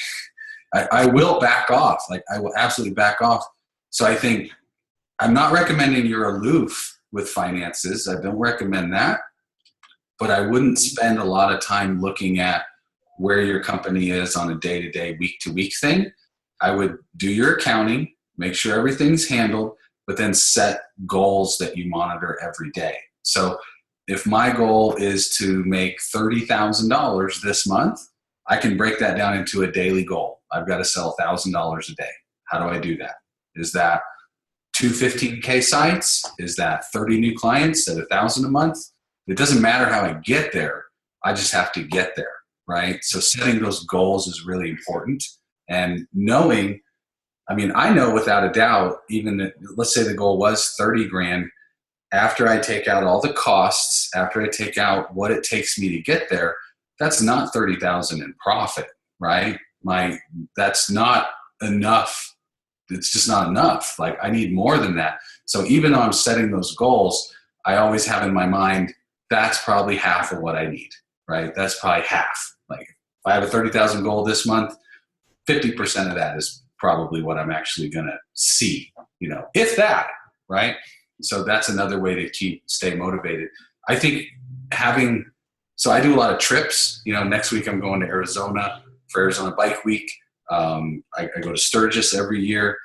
I will back off. Like, I will absolutely back off. So I think I'm not recommending you're aloof with finances. I don't recommend that. But I wouldn't spend a lot of time looking at where your company is on a day-to-day, week-to-week thing. I would do your accounting, make sure everything's handled, but then set goals that you monitor every day. So if my goal is to make $30,000 this month, I can break that down into a daily goal. I've got to sell $1,000 a day. How do I do that? Is that 2 15K sites? Is that 30 new clients at 1,000 a month? It doesn't matter how I get there. I just have to get there, right? So setting those goals is really important. And knowing, I know without a doubt, even that, let's say the goal was 30 grand, after I take out all the costs, after I take out what it takes me to get there, that's not 30,000 in profit, right? That's not enough. It's just not enough. Like, I need more than that. So even though I'm setting those goals, I always have in my mind, that's probably half of what I need, right? That's probably half. Like, if I have a 30,000 goal this month, 50% of that is probably what I'm actually going to see, if that, right? So that's another way to stay motivated. I think so I do a lot of trips. Next week I'm going to Arizona for Arizona Bike Week. I go to Sturgis every year.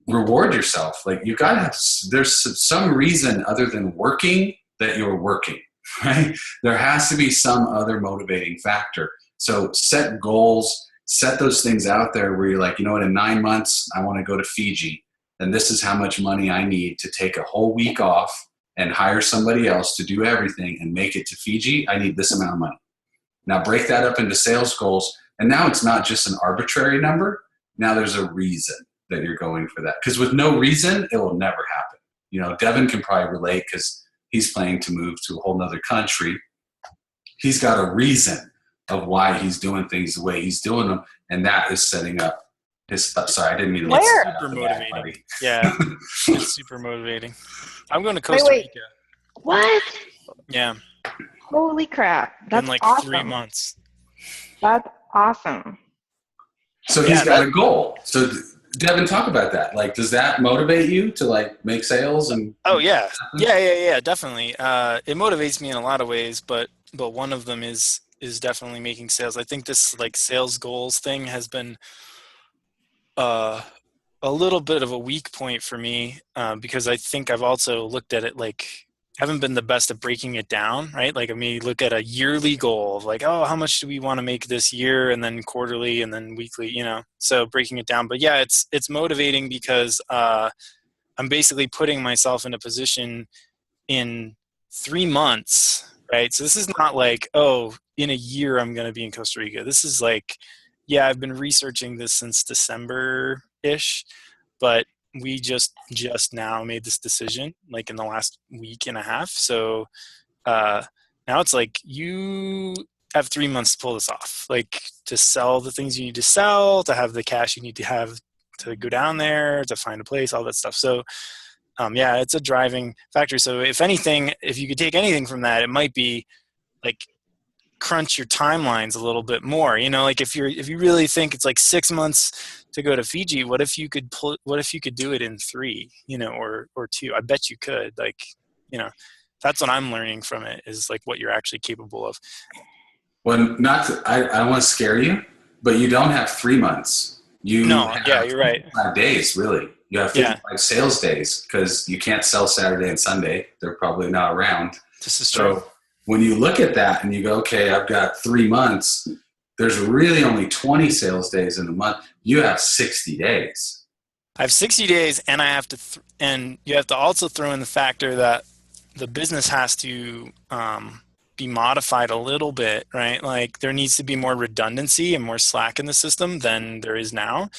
Reward yourself. Like, you got to there's some reason other than working that you're working, right? There has to be some other motivating factor. So set goals, set those things out there where you're like, in 9 months, I want to go to Fiji. And this is how much money I need to take a whole week off and hire somebody else to do everything and make it to Fiji. I need this amount of money. Now break that up into sales goals. And now it's not just an arbitrary number. Now there's a reason that you're going for that. Because with no reason, it will never happen. Devin can probably relate because he's planning to move to a whole nother country. He's got a reason of why he's doing things the way he's doing them. And that is setting up his, sorry, I didn't mean to let Where? that out Super the back, motivating. buddy. Yeah, it's super motivating. I'm going to Costa Wait. Rica. What? Yeah, Holy crap. That's in like awesome. 3 months. That's awesome. So he's got a goal. So Devin, talk about that. Like, does that motivate you to like make sales and? Oh yeah, definitely. It motivates me in a lot of ways, but one of them is definitely making sales. I think this like sales goals thing has been a little bit of a weak point for me because I think I've also looked at it like haven't been the best at breaking it down, right? Like, look at a yearly goal of like, oh, how much do we want to make this year, and then quarterly, and then weekly, so breaking it down. But yeah, it's motivating because I'm basically putting myself in a position in 3 months, right? So this is not like, oh, in a year I'm going to be in Costa Rica. This is like, yeah, I've been researching this since December-ish, but we just now made this decision like in the last week and a half. So Now it's like you have 3 months to pull this off, like to sell the things you need to sell, to have the cash you need to have to go down there, to find a place, all that stuff. So yeah, it's a driving factor. So if anything, if you could take anything from that, it might be like crunch your timelines a little bit more. You know, like if you really think it's like 6 months to go to Fiji, what if you could do it in 3, you know, or 2? I bet you could. Like, you know, that's what I'm learning from it, is like what you're actually capable of. Well, I don't want to scare you, but you don't have 3 months. Yeah, you're right. 5 days, really. You have 55 sales days because you can't sell Saturday and Sunday. They're probably not around. This is true. So when you look at that and you go, okay, I've got 3 months, there's really only 20 sales days in a month. You have 60 days. I have 60 days, and I have to, and you have to also throw in the factor that the business has to be modified a little bit, right? Like there needs to be more redundancy and more slack in the system than there is now,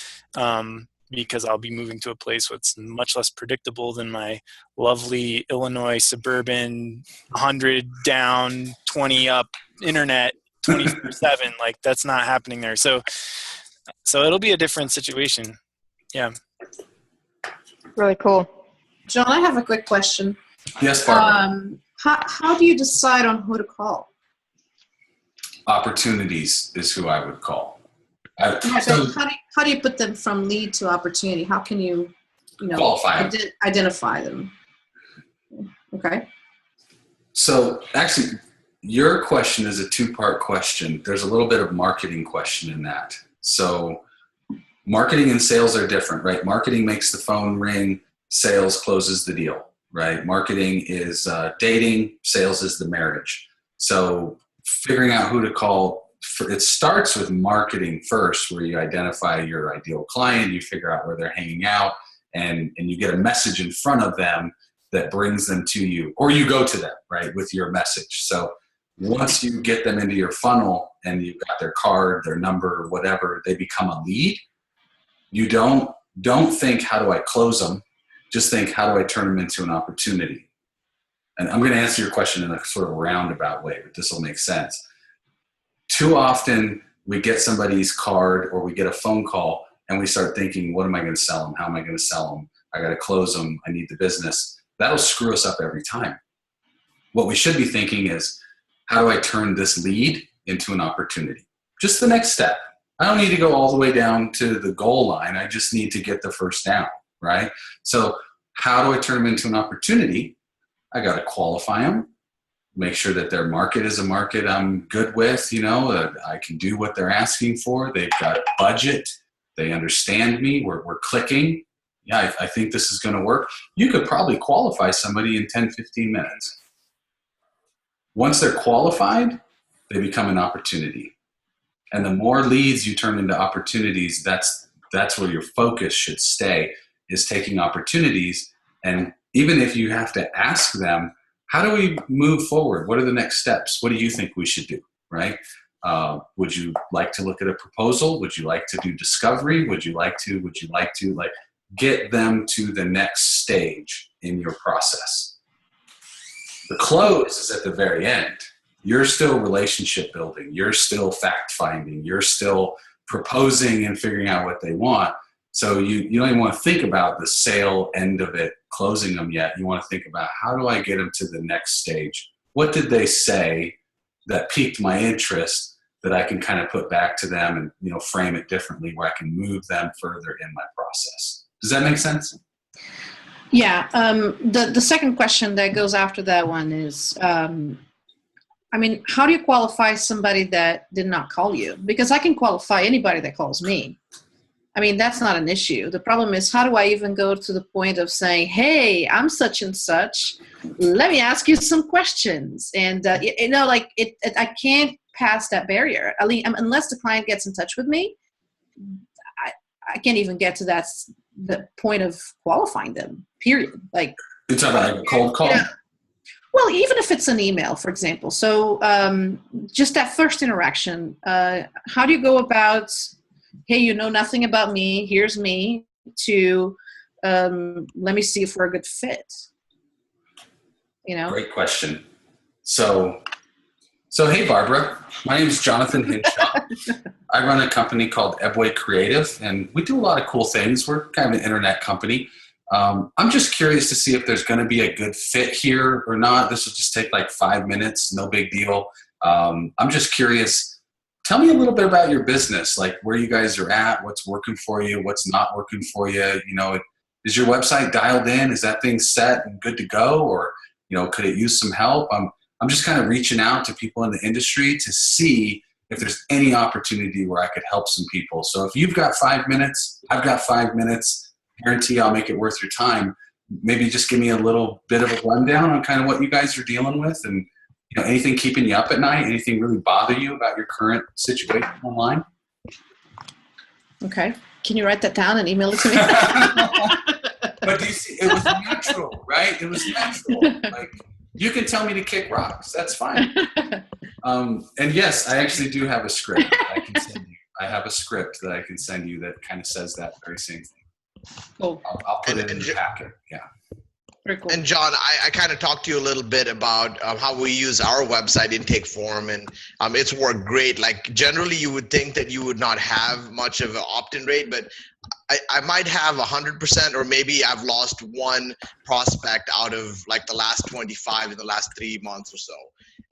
because I'll be moving to a place that's much less predictable than my lovely Illinois suburban 100 down, 20 up internet 24/7. Like that's not happening there. So it'll be a different situation. Yeah. Really cool. John, I have a quick question. Yes, Barbara. How do you decide on who to call? Opportunities is who I would call. Yeah, how do you put them from lead to opportunity? How can you qualify them. Identify them? Okay. So actually, your question is a 2-part question. There's a little bit of marketing question in that. So marketing and sales are different, right? Marketing makes the phone ring, sales closes the deal, right? Marketing is dating, sales is the marriage. So figuring out who to call, it starts with marketing first, where you identify your ideal client, you figure out where they're hanging out, and you get a message in front of them that brings them to you, or you go to them, right, with your message. So once you get them into your funnel and you've got their card, their number, whatever, they become a lead. You don't think, how do I close them? Just think, how do I turn them into an opportunity? And I'm going to answer your question in a sort of roundabout way, but this will make sense. Too often we get somebody's card or we get a phone call and we start thinking, what am I going to sell them? How am I going to sell them? I got to close them. I need the business. That'll screw us up every time. What we should be thinking is, how do I turn this lead into an opportunity? Just the next step. I don't need to go all the way down to the goal line. I just need to get the first down, right? So how do I turn them into an opportunity? I got to qualify them, make sure that their market is a market I'm good with, I can do what they're asking for. They've got budget. They understand me. We're clicking. Yeah, I think this is going to work. You could probably qualify somebody in 10, 15 minutes. Once they're qualified, they become an opportunity. And the more leads you turn into opportunities, that's where your focus should stay, is taking opportunities. And even if you have to ask them, how do we move forward? What are the next steps? What do you think we should do, right? Would you like to look at a proposal? Would you like to do discovery? Would you like to get them to the next stage in your process? The close is at the very end. You're still relationship building. You're still fact finding. You're still proposing and figuring out what they want. So you don't even want to think about the sale end of it, closing them yet. You want to think about, how do I get them to the next stage? What did they say that piqued my interest that I can kind of put back to them and frame it differently, where I can move them further in my process? Does that make sense? Yeah. The second question that goes after that one is, how do you qualify somebody that did not call you? Because I can qualify anybody that calls me. That's not an issue. The problem is, how do I even go to the point of saying, hey, I'm such and such. Let me ask you some questions. And, I can't pass that barrier. Unless the client gets in touch with me, I can't even get to the point of qualifying them, period. Like, you're talking about a cold call? Yeah. Well, even if it's an email, for example. So just that first interaction, how do you go about, hey, you know nothing about me, here's me, to let me see if we're a good fit? Great question. So So, hey, Barbara. My name is Jonathan Hinshaw. I run a company called Ebway Creative, and we do a lot of cool things. We're kind of an internet company. I'm just curious to see if there's going to be a good fit here or not. This will just take like 5 minutes, no big deal. I'm just curious. Tell me a little bit about your business, like where you guys are at, what's working for you, what's not working for you. You know, is your website dialed in? Is that thing set and good to go, or could it use some help? I'm just kind of reaching out to people in the industry to see if there's any opportunity where I could help some people. So if you've got 5 minutes, I've got 5 minutes, guarantee I'll make it worth your time. Maybe just give me a little bit of a rundown on kind of what you guys are dealing with, and anything keeping you up at night, anything really bother you about your current situation online? Okay. Can you write that down and email it to me? But do you see, it was natural, right? It was natural. Like, you can tell me to kick rocks. That's fine. And yes, I actually do have a script that I can send you. I have a script that I can send you that kind of says that very same thing. Cool. I'll put it in the packet. Yeah. Very cool. And John, I kind of talked to you a little bit about how we use our website intake form, and it's worked great. Like generally you would think that you would not have much of an opt-in rate, but I might have 100%, or maybe I've lost one prospect out of like the last 25 in the last 3 months or so.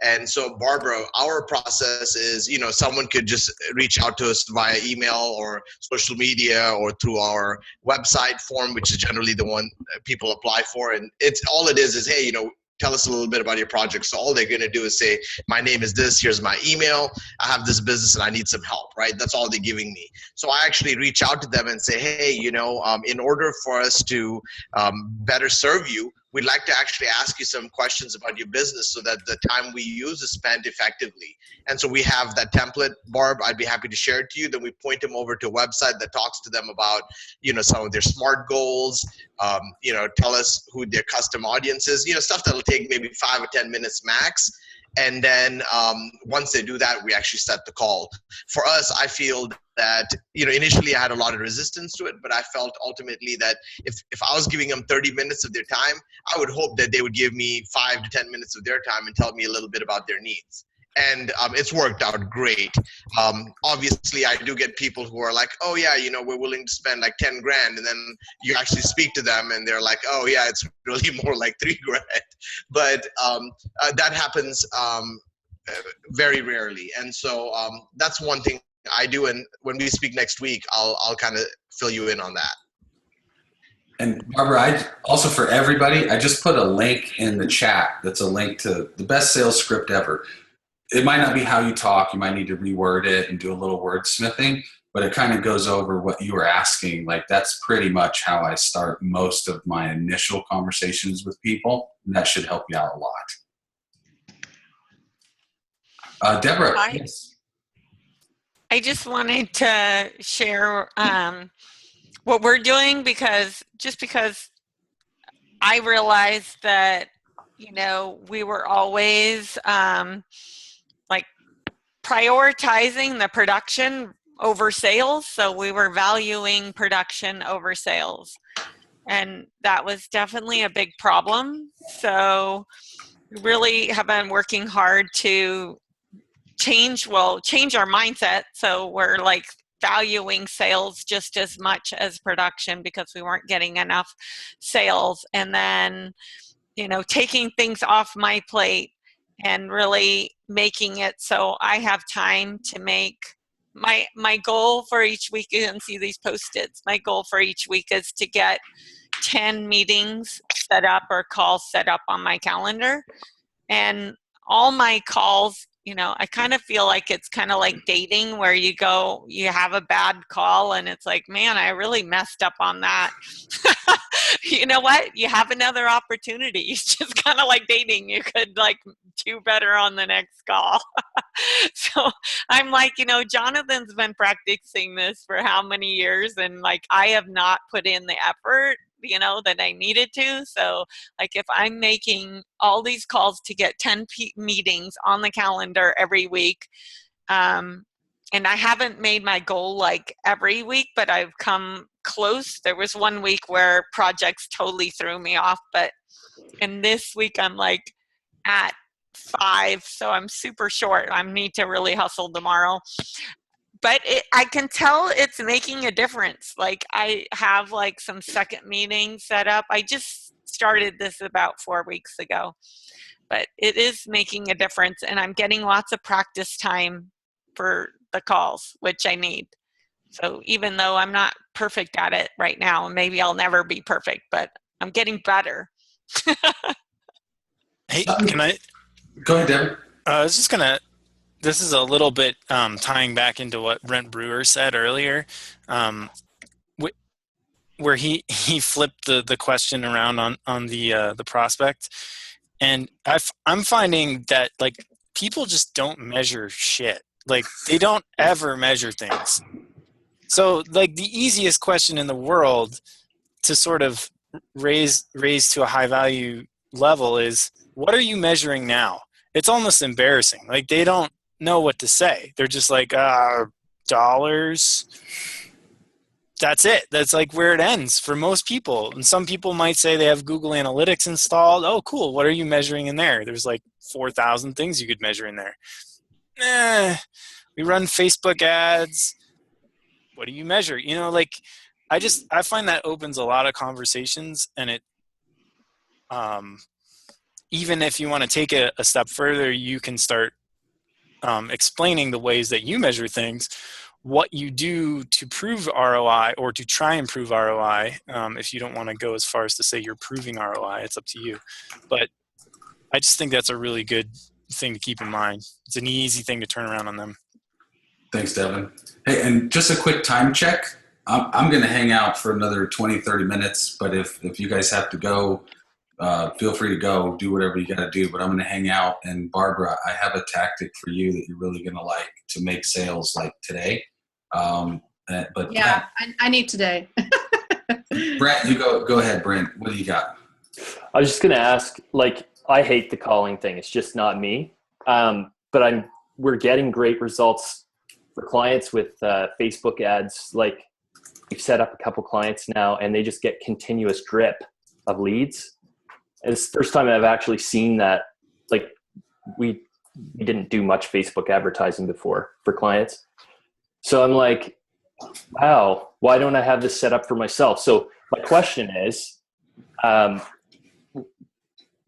And so, Barbara, our process is, someone could just reach out to us via email or social media or through our website form, which is generally the one people apply for. And it's all it is, hey, tell us a little bit about your project. So all they're going to do is say, my name is this, here's my email, I have this business and I need some help, right? That's all they're giving me. So I actually reach out to them and say, hey, in order for us to better serve you, we'd like to actually ask you some questions about your business so that the time we use is spent effectively. And so we have that template, Barb. I'd be happy to share it to you. Then we point them over to a website that talks to them about, some of their SMART goals, tell us who their custom audience is, stuff that'll take maybe 5 or 10 minutes max. And then once they do that, we actually set the call. For us, I feel that, initially I had a lot of resistance to it, but I felt ultimately that if I was giving them 30 minutes of their time, I would hope that they would give me 5 to 10 minutes of their time and tell me a little bit about their needs. And it's worked out great. Obviously, I do get people who are like, oh yeah, we're willing to spend like 10 grand. And then you actually speak to them and they're like, oh yeah, it's really more like 3 grand. But that happens very rarely. And so that's one thing I do. And when we speak next week, I'll kind of fill you in on that. And Barbara, I also, for everybody, I just put a link in the chat that's a link to the best sales script ever. It might not be how you talk. You might need to reword it and do a little wordsmithing, but it kind of goes over what you were asking. Like, that's pretty much how I start most of my initial conversations with people, and that should help you out a lot. Deborah, yes. I just wanted to share what we're doing because I realized that, we were always prioritizing the production over sales. So we were valuing production over sales. And that was definitely a big problem. So we really have been working hard to change our mindset. So we're like valuing sales just as much as production because we weren't getting enough sales. And then, taking things off my plate and really making it so I have time to make my goal for each week. You can see these Post-its. My goal for each week is to get 10 meetings set up or calls set up on my calendar. And all my calls, I kind of feel like it's kind of like dating where you have a bad call and it's like, man, I really messed up on that. You know what? You have another opportunity. It's just kind of like dating. You could do better on the next call. So I'm like, Jonathan's been practicing this for how many years? And I have not put in the effort, that I needed to. So if I'm making all these calls to get 10 meetings on the calendar every week, and I haven't made my goal every week, but I've come close. There was one week where projects totally threw me off, but in this week I'm at 5, so I'm super short. I need to really hustle tomorrow. But I can tell it's making a difference. Like I have like some second meetings set up. I just started this about 4 weeks ago, but it is making a difference, and I'm getting lots of practice time for the calls, which I need. So even though I'm not perfect at it right now, and maybe I'll never be perfect, but I'm getting better. Hey, can I? Go ahead, Devin. I was just gonna. This is a little bit tying back into what Brent Brewer said earlier, where he flipped the question around on the prospect, and I'm finding that like people just don't measure shit. Like they don't ever measure things. So like the easiest question in the world to sort of raise to a high value level is, what are you measuring now? It's almost embarrassing. Like they don't know what to say. They're just like, dollars. That's it. That's like where it ends for most people. And some people might say they have Google Analytics installed. Oh, cool. What are you measuring in there? There's like 4,000 things you could measure in there. We run Facebook ads. What do you measure? You know, like I find that opens a lot of conversations, and it, even if you want to take it a step further, you can start explaining the ways that you measure things, what you do to prove ROI or to try and prove ROI. If you don't want to go as far as to say you're proving ROI, it's up to you. But I just think that's a really good thing to keep in mind. It's an easy thing to turn around on them. Thanks, Devin. Hey, and just a quick time check. I'm going to hang out for another 20, 30 minutes, but if you guys have to go, feel free to go, do whatever you got to do, but I'm going to hang out. And Barbara, I have a tactic for you that you're really going to like to make sales like today. But Yeah, I need today. Brent, you go ahead, Brent. What do you got? I was just going to ask, like, I hate the calling thing. It's just not me. But we're getting great results for clients with Facebook ads. Like we've set up a couple clients now, and they just get continuous drip of leads. And it's the first time I've actually seen that. Like we didn't do much Facebook advertising before for clients. So I'm like, wow, why don't I have this set up for myself? So my question is, are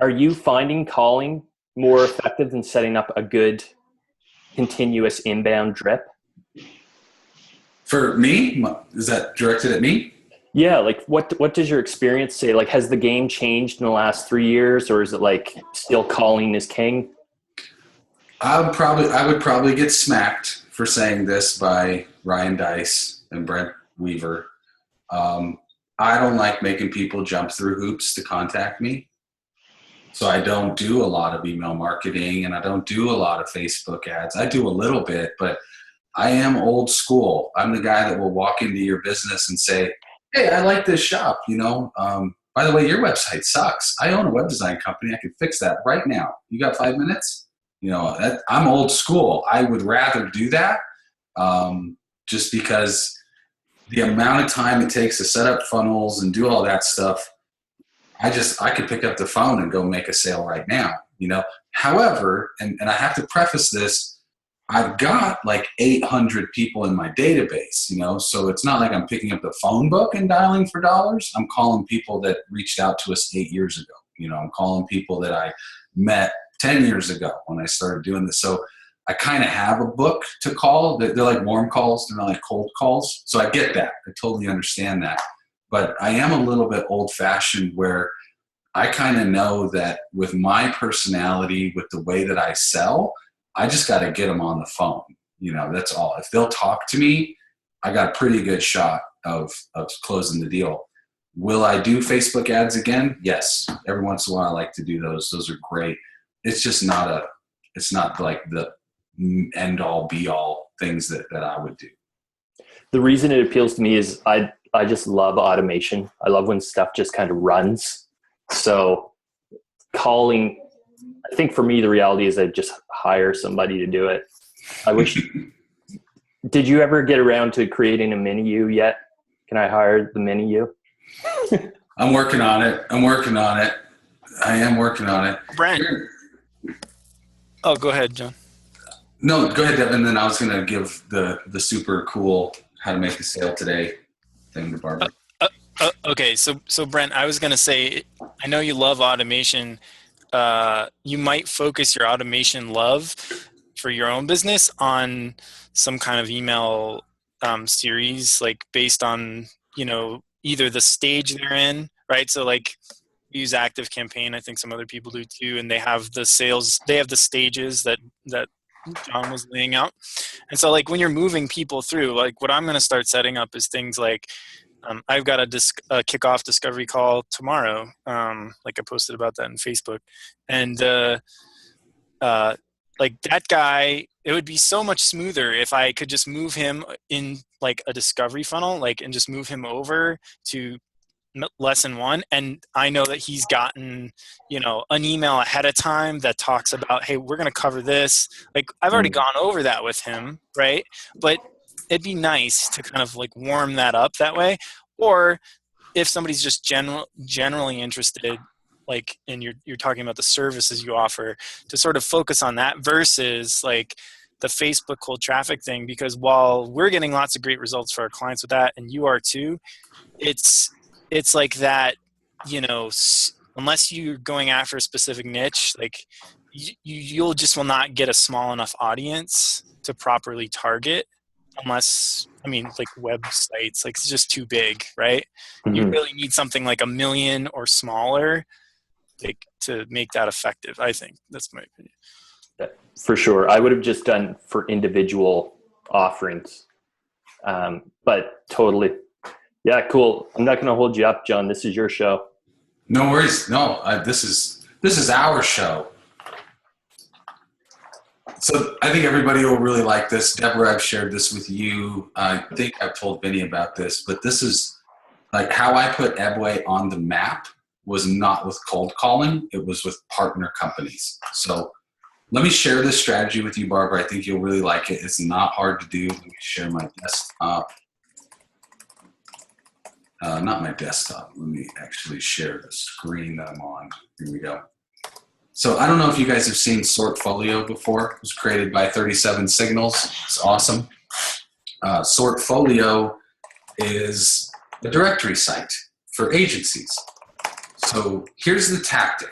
you finding calling more effective than setting up a good continuous inbound drip? For me? Is that directed at me? Yeah, like what does your experience say? Like, has the game changed in the last 3 years, or is it like still calling is king? I would probably get smacked for saying this by Ryan Dice and Brent Weaver. I don't like making people jump through hoops to contact me. So I don't do a lot of email marketing, and I don't do a lot of Facebook ads. I do a little bit, but I am old school. I'm the guy that will walk into your business and say, hey, I like this shop, by the way, your website sucks. I own a web design company. I can fix that right now. You got 5 minutes? I'm old school. I would rather do that just because the amount of time it takes to set up funnels and do all that stuff, I could pick up the phone and go make a sale right now, However, and I have to preface this, I've got like 800 people in my database, so it's not like I'm picking up the phone book and dialing for dollars. I'm calling people that reached out to us 8 years ago. I'm calling people that I met 10 years ago when I started doing this. So I kind of have a book to call. They're like warm calls. They're not like cold calls. So I get that. I totally understand that. But I am a little bit old-fashioned where I kind of know that with my personality, with the way that I sell, I just got to get them on the phone. That's all. If they'll talk to me, I got a pretty good shot of closing the deal. Will I do Facebook ads again? Yes. Every once in a while, I like to do those. Those are great. It's just it's not like the end all be all things that I would do. The reason it appeals to me is I just love automation. I love when stuff just kind of runs. So calling, I think for me, the reality is I just hire somebody to do it. I wish. Did you ever get around to creating a mini you yet? Can I hire the mini you? I'm working on it. I am working on it. Brent, Oh, go ahead, John. No, go ahead, Devin. Then I was going to give the super cool how to make a sale today thing to Barbara. Okay, so Brent, I was gonna say, I know you love automation. You might focus your automation love for your own business on some kind of email series, like based on either the stage they're in, right? So like we use ActiveCampaign. I think some other people do too, and they have the sales. They have the stages that John was laying out. And so like when you're moving people through, like what I'm going to start setting up is things like I've got a kickoff discovery call tomorrow. Like I posted about that in Facebook, and like that guy, it would be so much smoother if I could just move him in like a discovery funnel, like, and just move him over to lesson 1. And I know that he's gotten, an email ahead of time that talks about, hey, we're going to cover this. Like I've already gone over that with him. Right. But it'd be nice to kind of like warm that up that way. Or if somebody's just generally interested, like, and you're talking about the services you offer, to sort of focus on that versus like the Facebook cold traffic thing, because while we're getting lots of great results for our clients with that, and you are too, it's like that, unless you're going after a specific niche, like you'll just will not get a small enough audience to properly target, unless, like websites, like it's just too big, right? Mm-hmm. You really need something like 1 million or smaller, like, to make that effective. I think that's my opinion. For sure. I would have just done for individual offerings. But totally. Yeah, cool. I'm not going to hold you up, John. This is your show. No worries. No, this is our show. So I think everybody will really like this. Deborah, I've shared this with you. I think I've told Vinny about this, but this is like how I put Ebway on the map was not with cold calling. It was with partner companies. So let me share this strategy with you, Barbara. I think you'll really like it. It's not hard to do. Let me share my desktop. Not my desktop. Let me actually share the screen that I'm on. Here we go. So I don't know if you guys have seen Sortfolio before. It was created by 37 Signals. It's awesome. Sortfolio is a directory site for agencies. So here's the tactic.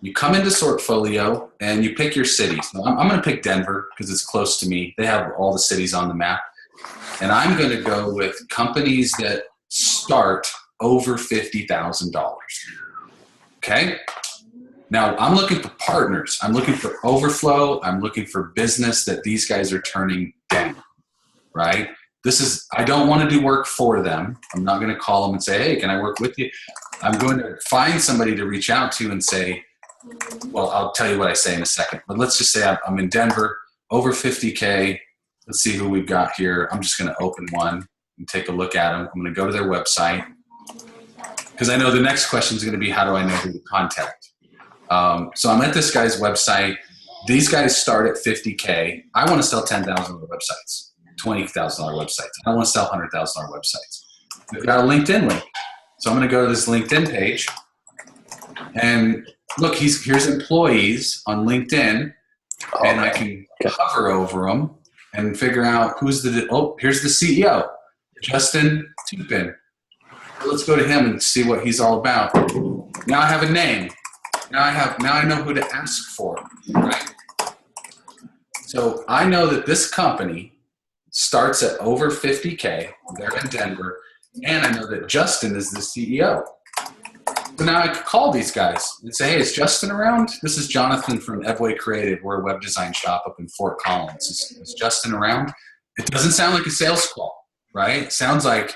You come into Sortfolio and you pick your cities. Now, I'm going to pick Denver because it's close to me. They have all the cities on the map. And I'm going to go with companies that start over $50,000. Okay? Now, I'm looking for partners. I'm looking for overflow. I'm looking for business that these guys are turning down, right? I don't want to do work for them. I'm not going to call them and say, hey, can I work with you? I'm going to find somebody to reach out to and say, well, I'll tell you what I say in a second. But let's just say I'm in Denver, over 50K. Let's see who we've got here. I'm just going to open one and take a look at them. I'm going to go to their website because I know the next question is going to be, how do I know who to contact? So I'm at this guy's website. These guys start at 50K. I want to sell $10,000 websites, $20,000 websites. I want to sell $100,000 websites. They've got a LinkedIn link. So I'm going to go to this LinkedIn page and look, here's employees on LinkedIn, and I can hover over them and figure out here's the CEO, Justin Tupin. Let's go to him and see what he's all about. Now I have a name. Now I know who to ask for, right? So I know that this company starts at over 50K. They're in Denver, and I know that Justin is the CEO. So now I could call these guys and say, hey, is Justin around? This is Jonathan from Ebway Creative. We're a web design shop up in Fort Collins. Is Justin around? It doesn't sound like a sales call, right? It sounds like,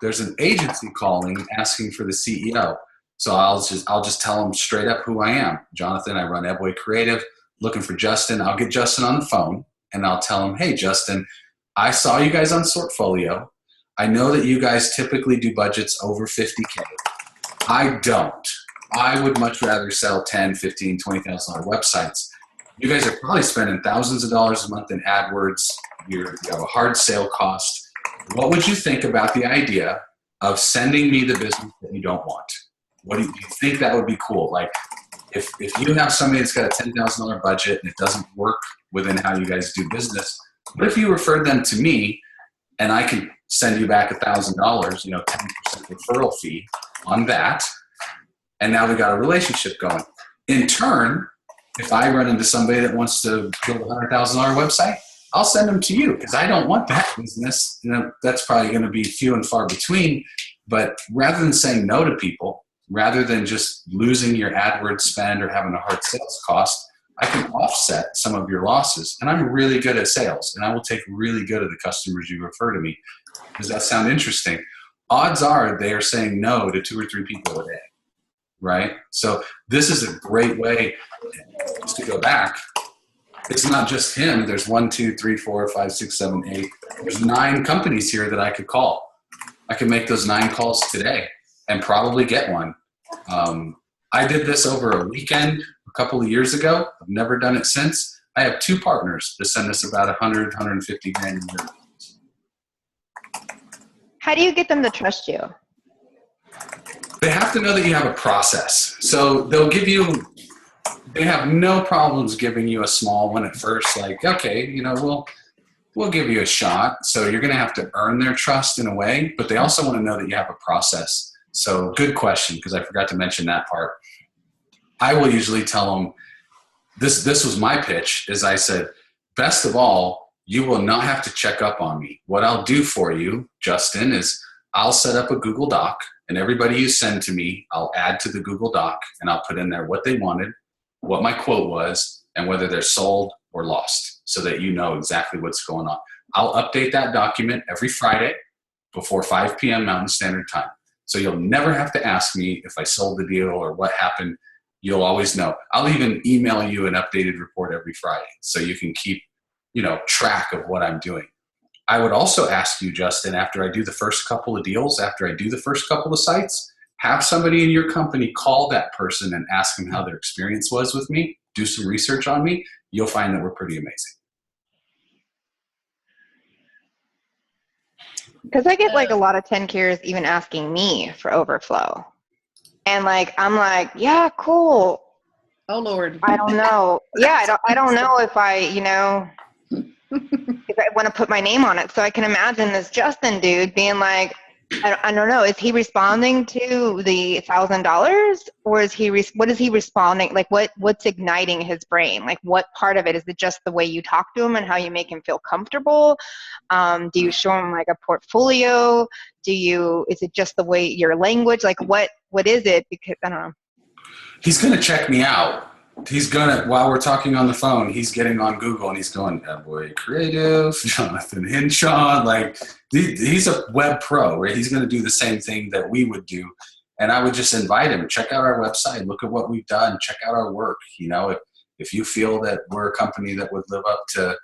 there's an agency calling asking for the CEO. So I'll just tell them straight up who I am. Jonathan, I run Ebway Creative, looking for Justin. I'll get Justin on the phone and I'll tell him, hey, Justin, I saw you guys on Sortfolio. I know that you guys typically do budgets over 50K. I don't. I would much rather sell $10,000, $15,000, $20,000 websites. You guys are probably spending thousands of dollars a month in AdWords. You have a hard sale cost. What would you think about the idea of sending me the business that you don't want? What do you think that would be cool? Like, if you have somebody that's got a $10,000 budget and it doesn't work within how you guys do business, what if you referred them to me and I can send you back $1,000, 10% referral fee on that, and now we got a relationship going. In turn, if I run into somebody that wants to build a $100,000 website, I'll send them to you because I don't want that business. That's probably going to be few and far between. But rather than saying no to people, rather than just losing your AdWords spend or having a hard sales cost, I can offset some of your losses. And I'm really good at sales, and I will take really good of the customers you refer to me. Does that sound interesting? Odds are they are saying no to 2 or 3 people a day, right? So this is a great way to go back. It's not just him. There's 1, 2, 3, 4, 5, 6, 7, 8. There's 9 companies here that I could call. I could make those 9 calls today and probably get one. I did this over a weekend a couple of years ago. I've never done it since. I have 2 partners that send us about 100, 150 grand a year. How do you get them to trust you? They have to know that you have a process. So they have no problems giving you a small one at first. Like, okay, we'll give you a shot. So you're going to have to earn their trust in a way, but they also want to know that you have a process. So good question, because I forgot to mention that part. I will usually tell them, this was my pitch, is I said, best of all, you will not have to check up on me. What I'll do for you, Justin, is I'll set up a Google Doc, and everybody you send to me, I'll add to the Google Doc, and I'll put in there what they wanted, what my quote was, and whether they're sold or lost, so that you know exactly what's going on. I'll update that document every Friday before 5 p.m. Mountain Standard Time. So you'll never have to ask me if I sold the deal or what happened. You'll always know. I'll even email you an updated report every Friday so you can keep, track of what I'm doing. I would also ask you, Justin, after I do the first couple of deals, after I do the first couple of sites, have somebody in your company call that person and ask them how their experience was with me. Do some research on me. You'll find that we're pretty amazing. Because I get a lot of 10Kers even asking me for overflow. And I'm like, yeah, cool. Oh Lord. I don't know. Yeah, I don't know if if I want to put my name on it. So I can imagine this Justin dude being like, I don't know. Is he responding to the $1,000, or what is he responding? What's igniting his brain? What part of it? Is it just the way you talk to him and how you make him feel comfortable? Do you show him a portfolio? Is it just the way your language? What is it? Because I don't know. He's going to check me out. While we're talking on the phone, he's getting on Google and he's going, Boy Creative, Jonathan Hinshaw. He's a web pro, right? He's going to do the same thing that we would do. And I would just invite him, check out our website, look at what we've done, check out our work. If you feel that we're a company that would live up to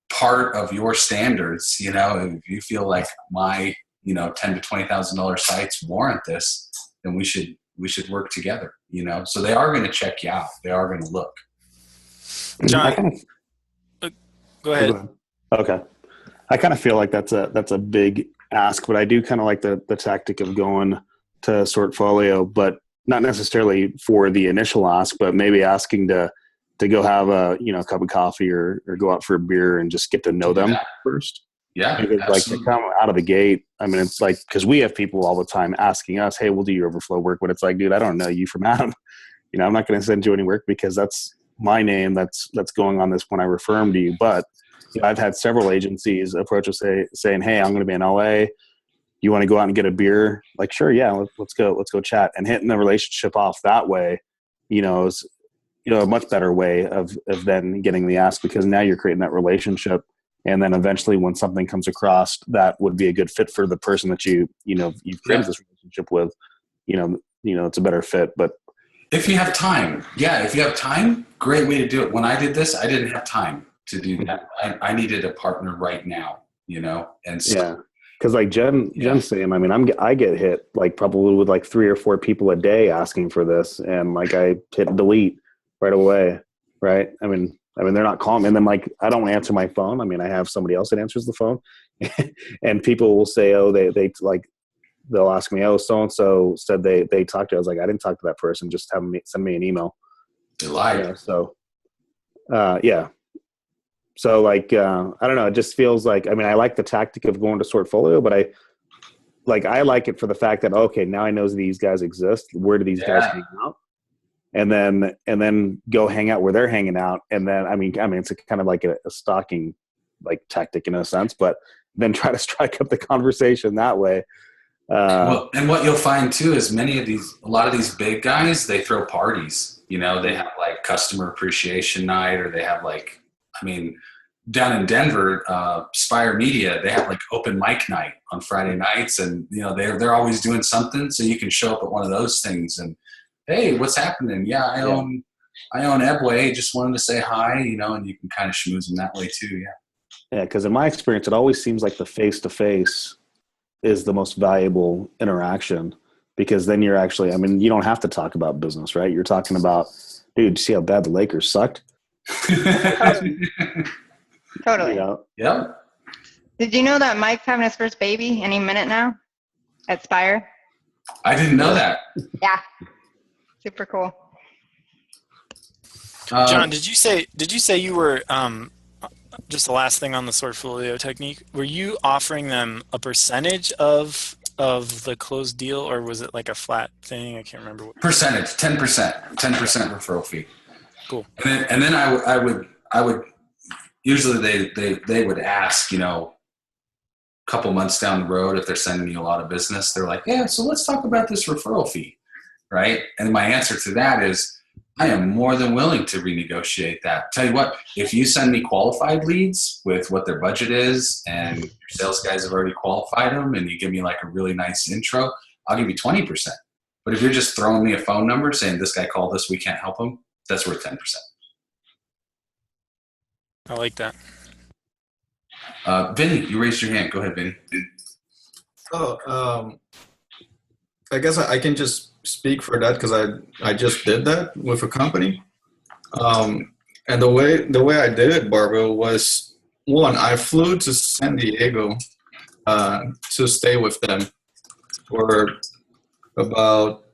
part of your standards, if you feel like my, $10,000 to $20,000 sites warrant this, then we should work together, so they are going to check you out. They are going to look. John, go ahead. Okay. I kind of feel like that's a big ask, but I do kind of like the tactic of going to Sortfolio, but not necessarily for the initial ask, but maybe asking to go have a cup of coffee or go out for a beer and just get to know them first. Yeah, because to come out of the gate, it's because we have people all the time asking us, hey, we'll do your overflow work. But it's like, dude, I don't know you from Adam. I'm not going to send you any work because that's my name that's going on this when I refer them to you. But I've had several agencies approach us saying, hey, I'm going to be in LA. You want to go out and get a beer? Sure, yeah, let's go chat. And hitting the relationship off that way, is a much better way of then getting the ask, because now you're creating that relationship. And then eventually when something comes across that would be a good fit for the person that you've created this relationship with, it's a better fit. But if you have time, great way to do it. When I did this, I didn't have time to do that. I needed a partner right now, and so. Yeah. Cause Jen's saying, I get hit probably with 3 or 4 people a day asking for this. And I hit delete right away. Right. They're not calling me. And then I don't answer my phone. I have somebody else that answers the phone and people will say, oh, they'll ask me, oh, so-and-so said they talked to you. I was like, I didn't talk to that person. Just send me an email. They lied. Yeah, so, yeah. So like, I don't know. It just feels like, I mean, I like the tactic of going to Sortfolio, but I like it for the fact that, okay, now I know these guys exist. Where do these guys hang out? And then go hang out where they're hanging out. And then, I mean, it's a kind of like a stalking like tactic in a sense, but then try to strike up the conversation that way. Well, and what you'll find too is a lot of these big guys, they throw parties. You know, they have like customer appreciation night, or they have like, I mean, down in Denver, Spire Media, they have like open mic night on Friday nights, and you know they're always doing something. So you can show up at one of those things and, hey, what's happening? Yeah, I own Ebway. Just wanted to say hi, you know, and you can kind of schmooze them that way too. Yeah. Yeah, because in my experience, it always seems like the face-to-face is the most valuable interaction, because then you're actually, I mean, you don't have to talk about business, right? You're talking about, dude, see how bad the Lakers sucked? Totally. You know? Yeah. Did you know that Mike's having his first baby any minute now at Spire? I didn't know that. Yeah. Super cool. John, did you say you were just the last thing on the Sortfolio technique? Were you offering them a percentage of the closed deal, or was it like a flat thing? I can't remember. Percentage, 10% referral fee. Cool. And then I would usually they would ask, you know, a couple months down the road, if they're sending you a lot of business, they're like, yeah, so let's talk about this referral fee, right? And my answer to that is, I am more than willing to renegotiate that. Tell you what, if you send me qualified leads with what their budget is, and your sales guys have already qualified them, and you give me like a really nice intro, I'll give you 20%. But if you're just throwing me a phone number saying this guy called us, we can't help him, that's worth 10%. I like that. Vinny, you raised your hand. Go ahead, Vinny. I guess I can just speak for that, because I just did that with a company. And the way I did it, Barbara, was, one, I flew to San Diego to stay with them for about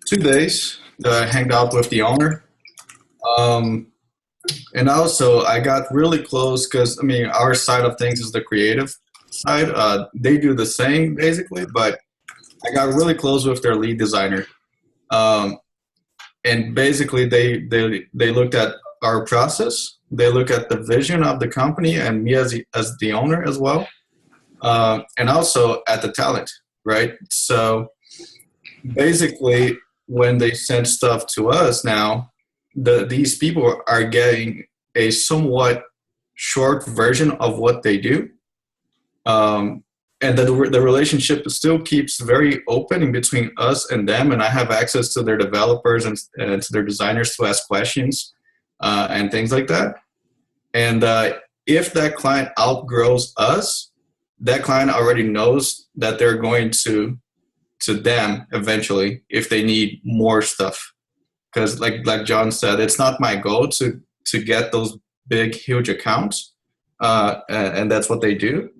2 days. I hanged out with the owner. And also, I got really close, because, I mean, our side of things is the creative side. They do the same, basically, but I got really close with their lead designer. And basically, they looked at our process. They look at the vision of the company and me as the owner as well. And also at the talent, right? So basically, when they send stuff to us now, these people are getting a somewhat short version of what they do. And the relationship still keeps very open in between us and them, and I have access to their developers and to their designers to ask questions and things like that. And if that client outgrows us, that client already knows that they're going to them eventually if they need more stuff. Because like John said, it's not my goal to get those big, huge accounts, and that's what they do.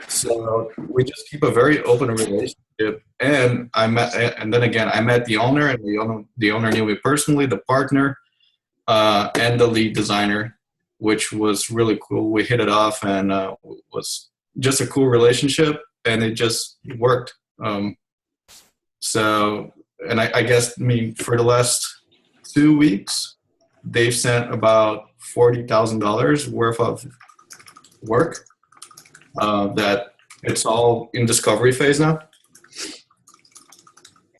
So we just keep a very open relationship. And I met the owner, and the owner knew me personally, the partner, and the lead designer, which was really cool. We hit it off, and was just a cool relationship, and it just worked. So, and I guess, I mean, for the last 2 weeks, they've sent about $40,000 worth of work. That it's all in discovery phase now.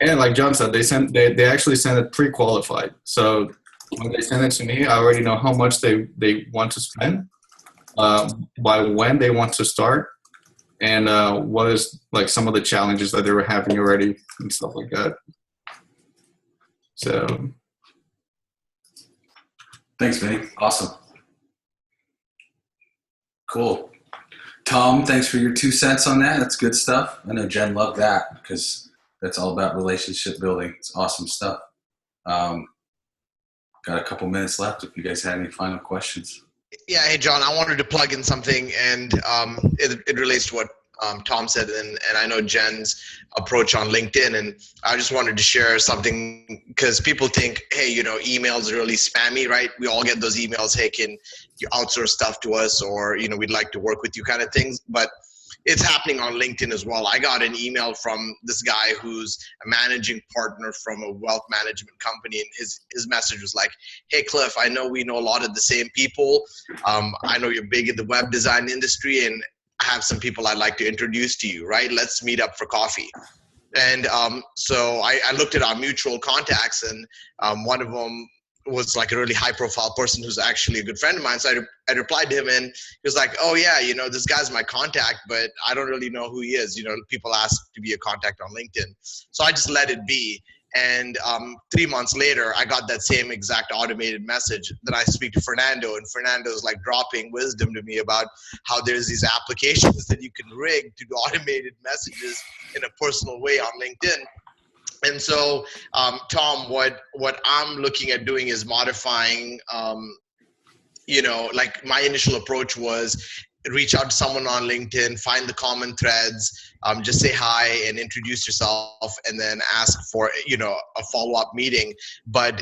And like John said, they actually send it pre-qualified. So when they send it to me, I already know how much they want to spend, by when they want to start, and what is like some of the challenges that they were having already and stuff like that. So Thanks, Vinny. Awesome. Cool. Tom, thanks for your 2 cents on that. That's good stuff. I know Jen loved that, because that's all about relationship building. It's awesome stuff. Got a couple minutes left if you guys had any final questions. Yeah, hey John, I wanted to plug in something, and it relates to what Tom said, and I know Jen's approach on LinkedIn. And I just wanted to share something because people think, hey, emails are really spammy, right? We all get those emails, hey, can you outsource stuff to us, or, we'd like to work with you kind of things. But it's happening on LinkedIn as well. I got an email from this guy who's a managing partner from a wealth management company, and his message was like, hey, Cliff, I know we know a lot of the same people. I know you're big in the web design industry, and I have some people I'd like to introduce to you, right? Let's meet up for coffee. And so I looked at our mutual contacts, and one of them was like a really high profile person who's actually a good friend of mine. So I replied to him, and he was like, oh yeah, this guy's my contact, but I don't really know who he is. People ask to be a contact on LinkedIn. So I just let it be. And 3 months later, I got that same exact automated message. Then I speak to Fernando, and Fernando's like dropping wisdom to me about how there's these applications that you can rig to do automated messages in a personal way on LinkedIn. And so, Tom, what I'm looking at doing is modifying, like my initial approach was reach out to someone on LinkedIn, find the common threads, just say hi and introduce yourself, and then ask for, a follow-up meeting. But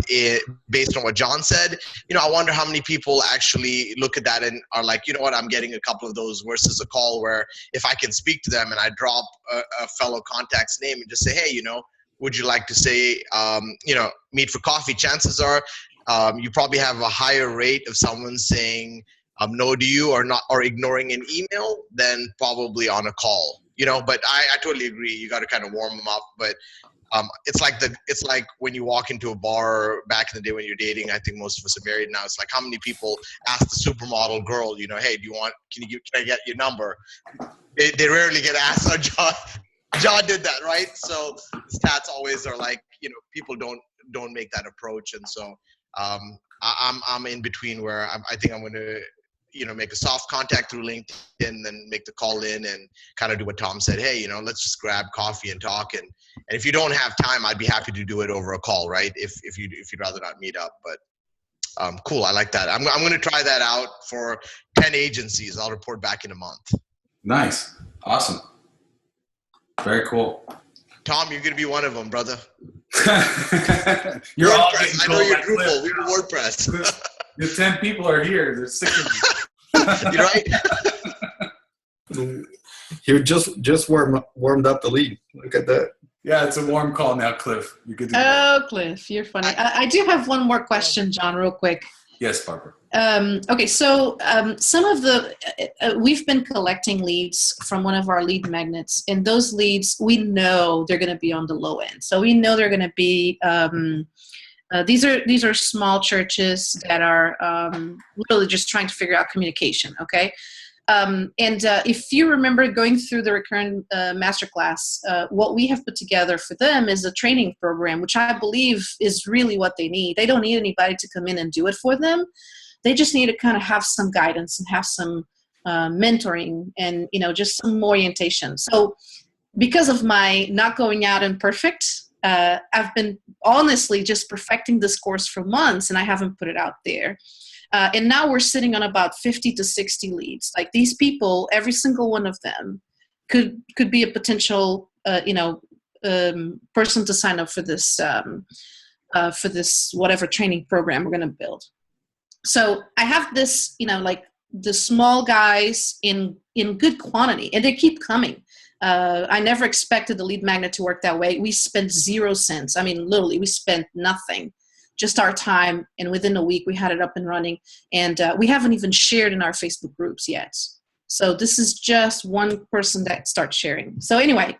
based on what John said, I wonder how many people actually look at that and are like, you know what, I'm getting a couple of those versus a call where if I can speak to them and I drop a fellow contact's name and just say, hey, would you like to say, meet for coffee? Chances are you probably have a higher rate of someone saying no to you or not, or ignoring an email than probably on a call. But I totally agree. You got to kind of warm them up. But it's like when you walk into a bar back in the day when you're dating. I think most of us are married now. It's like how many people ask the supermodel girl, hey, can I get your number? They rarely get asked. So John did that, right? So the stats always are like, people don't make that approach. And so I'm in between where I think I'm going to, make a soft contact through LinkedIn, then make the call in and kind of do what Tom said. Hey, let's just grab coffee and talk. And if you don't have time, I'd be happy to do it over a call, right? If you'd rather not meet up. But cool, I like that. I'm going to try that out for 10 agencies. I'll report back in a month. Nice. Awesome. Very cool. Tom, you're going to be one of them, brother. You're all WordPress. I know you're Drupal. We're WordPress. The 10 people are here. They're sick of you. You're right. You just warmed up the lead. Look at that. Yeah, it's a warm call now, Cliff. You're good to go. Oh, Cliff, you're funny. I do have one more question, John, real quick. Yes, Barbara. Okay, so some of the we've been collecting leads from one of our lead magnets, and those leads we know they're going to be on the low end. So we know they're going to be these are small churches that are really just trying to figure out communication. Okay, and if you remember going through the Recurrent Masterclass, what we have put together for them is a training program, which I believe is really what they need. They don't need anybody to come in and do it for them. They just need to kind of have some guidance and have some mentoring and, just some orientation. So because of my not going out imperfect, I've been honestly just perfecting this course for months, and I haven't put it out there. And now we're sitting on about 50 to 60 leads. Like these people, every single one of them could be a potential, person to sign up for this whatever training program we're going to build. So I have this, like the small guys in good quantity, and they keep coming. I never expected the lead magnet to work that way. We spent 0 cents. I mean, literally, we spent nothing, just our time. And within a week, we had it up and running. And we haven't even shared in our Facebook groups yet. So this is just one person that starts sharing. So anyway,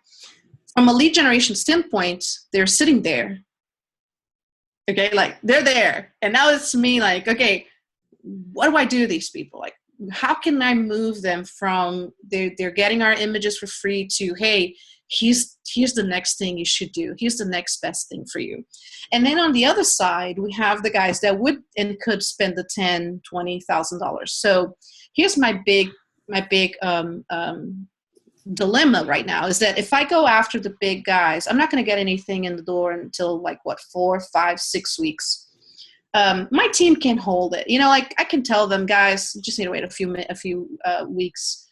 from a lead generation standpoint, they're sitting there. Okay, like they're there. And now it's me like, okay, what do I do to these people? Like, how can I move them from they're getting our images for free to, hey, here's the next thing you should do. Here's the next best thing for you. And then on the other side, we have the guys that would and could spend the $10,000, $20,000. So here's my big dilemma right now is that if I go after the big guys, I'm not going to get anything in the door until 4, 5, 6 weeks. My team can hold it. I can tell them, guys, you just need to wait a few weeks.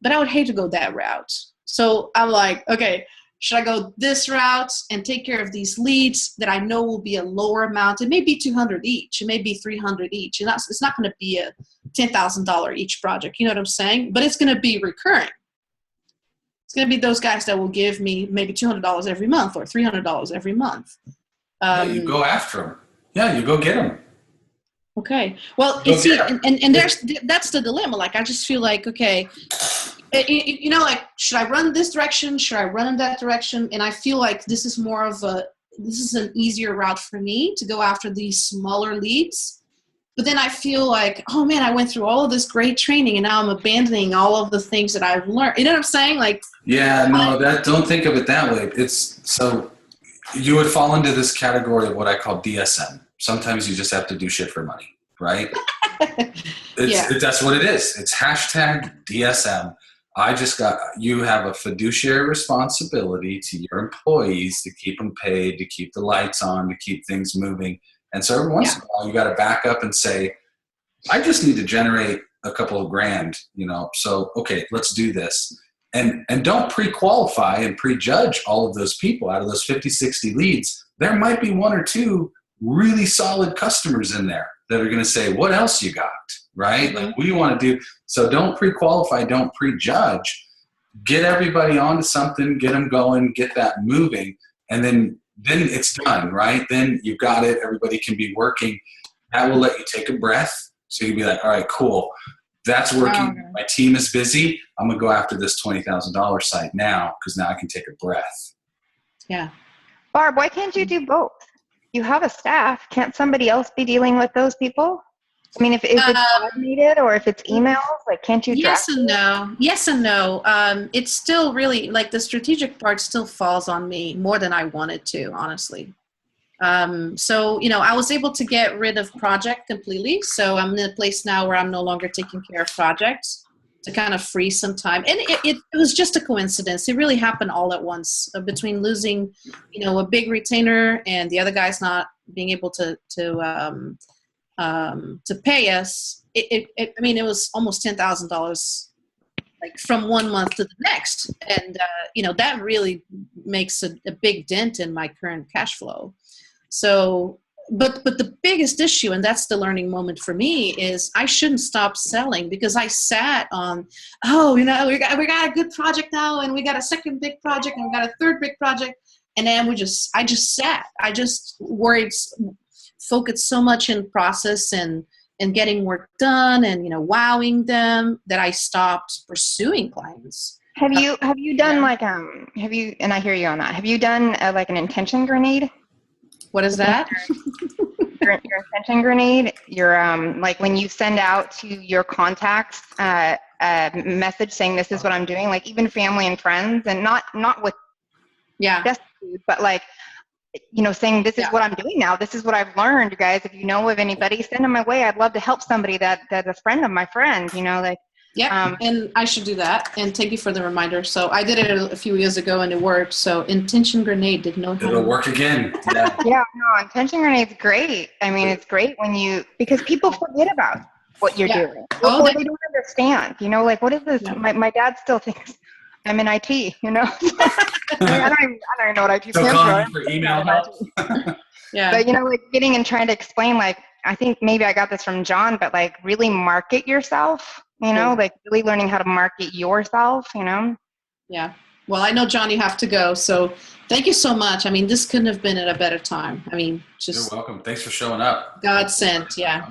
but I would hate to go that route. So I'm like, okay, should I go this route and take care of these leads that I know will be a lower amount? It may be 200 each. It may be 300 each. And it's not going to be a $10,000 each project. You know what I'm saying? But it's going to be recurring. It's going to be those guys that will give me maybe $200 every month or $300 every month. Yeah, you go after them. Yeah, you go get them. Okay. Well, Go you see, get 'em. and that's the dilemma. Like, I just feel like, okay, you know, like, should I run this direction? Should I run in that direction? And I feel like this is an easier route for me to go after these smaller leads. But then I feel like, oh man, I went through all of this great training and now I'm abandoning all of the things that I've learned. You know what I'm saying? Like, Yeah, no, don't think of it that way. It's so you would fall into this category of what I call DSM. Sometimes you just have to do shit for money, right? That's what it is. It's hashtag DSM. You have a fiduciary responsibility to your employees to keep them paid, to keep the lights on, to keep things moving. And so every once in a while, you got to back up and say, I just need to generate a couple of grand, you know, so, okay, let's do this. And don't pre-qualify and prejudge all of those people. Out of those 50, 60 leads, there might be one or two really solid customers in there that are going to say, what else you got, right? Mm-hmm. Like, what do you want to do? So don't pre-qualify, don't prejudge. Get everybody onto something, get them going, get that moving, and then it's done, right? Then you've got it. Everybody can be working. That will let you take a breath. So you'll be like, all right, cool. That's working. My team is busy. I'm going to go after this $20,000 site now because now I can take a breath. yeah. Barb, why can't you do both? You have a staff. Can't somebody else be dealing with those people? I mean, if it's automated or if it's emails, like, can't you Yes draft? and no. Yes and no. It's still really, like, the strategic part still falls on me more than I wanted to, honestly. So, you know, I was able to get rid of project completely. So I'm in a place now where I'm no longer taking care of projects to kind of free some time. And it was just a coincidence. It really happened all at once between losing, you know, a big retainer and the other guys not being able to pay us. I mean, it was almost $10,000 like from one month to the next. And, you know, that really makes a big dent in my current cash flow. So, but the biggest issue, and that's the learning moment for me, is I shouldn't stop selling because I sat on, oh, you know, we got a good project now, and we got a second big project, and we got a third big project, and then I just sat. I just focused so much in process and getting work done, and, you know, wowing them, that I stopped pursuing clients. Have you done like and I hear you on that. Have you done like an intention grenade? What is that? Your intention grenade. Your like when you send out to your contacts a message saying this is what I'm doing, like even family and friends, and not with just food, but like, you know, saying this is what I'm doing now. This is what I've learned, you guys. If you know of anybody, send them my way. I'd love to help somebody that's a friend of my friend. You know, like. Yeah, and I should do that. And thank you for the reminder. So I did it a few years ago and it worked. So intention grenade did no harm. It'll work again. Yeah. Yeah, no, intention grenade's great. I mean, it's great because people forget about what you're doing. Or they don't understand. You know, like, what is this? Yeah. My dad still thinks I'm in IT. You know, I don't even know what IT stands for. For email help. Yeah. But, you know, like getting and trying to explain, like, I think maybe I got this from John, but like really market yourself. You know, like really learning how to market yourself, you know? Yeah. Well, I know, John, you have to go. So thank you so much. I mean, this couldn't have been at a better time. I mean, just. You're welcome. Thanks for showing up. God sent. Yeah.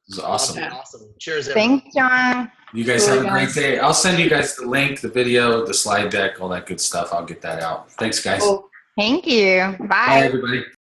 This is awesome. Yeah. Awesome. Cheers, everyone. Thanks, John. You guys have a great day. I'll send you guys the link, the video, the slide deck, all that good stuff. I'll get that out. Thanks, guys. Cool. Thank you. Bye. Bye, everybody.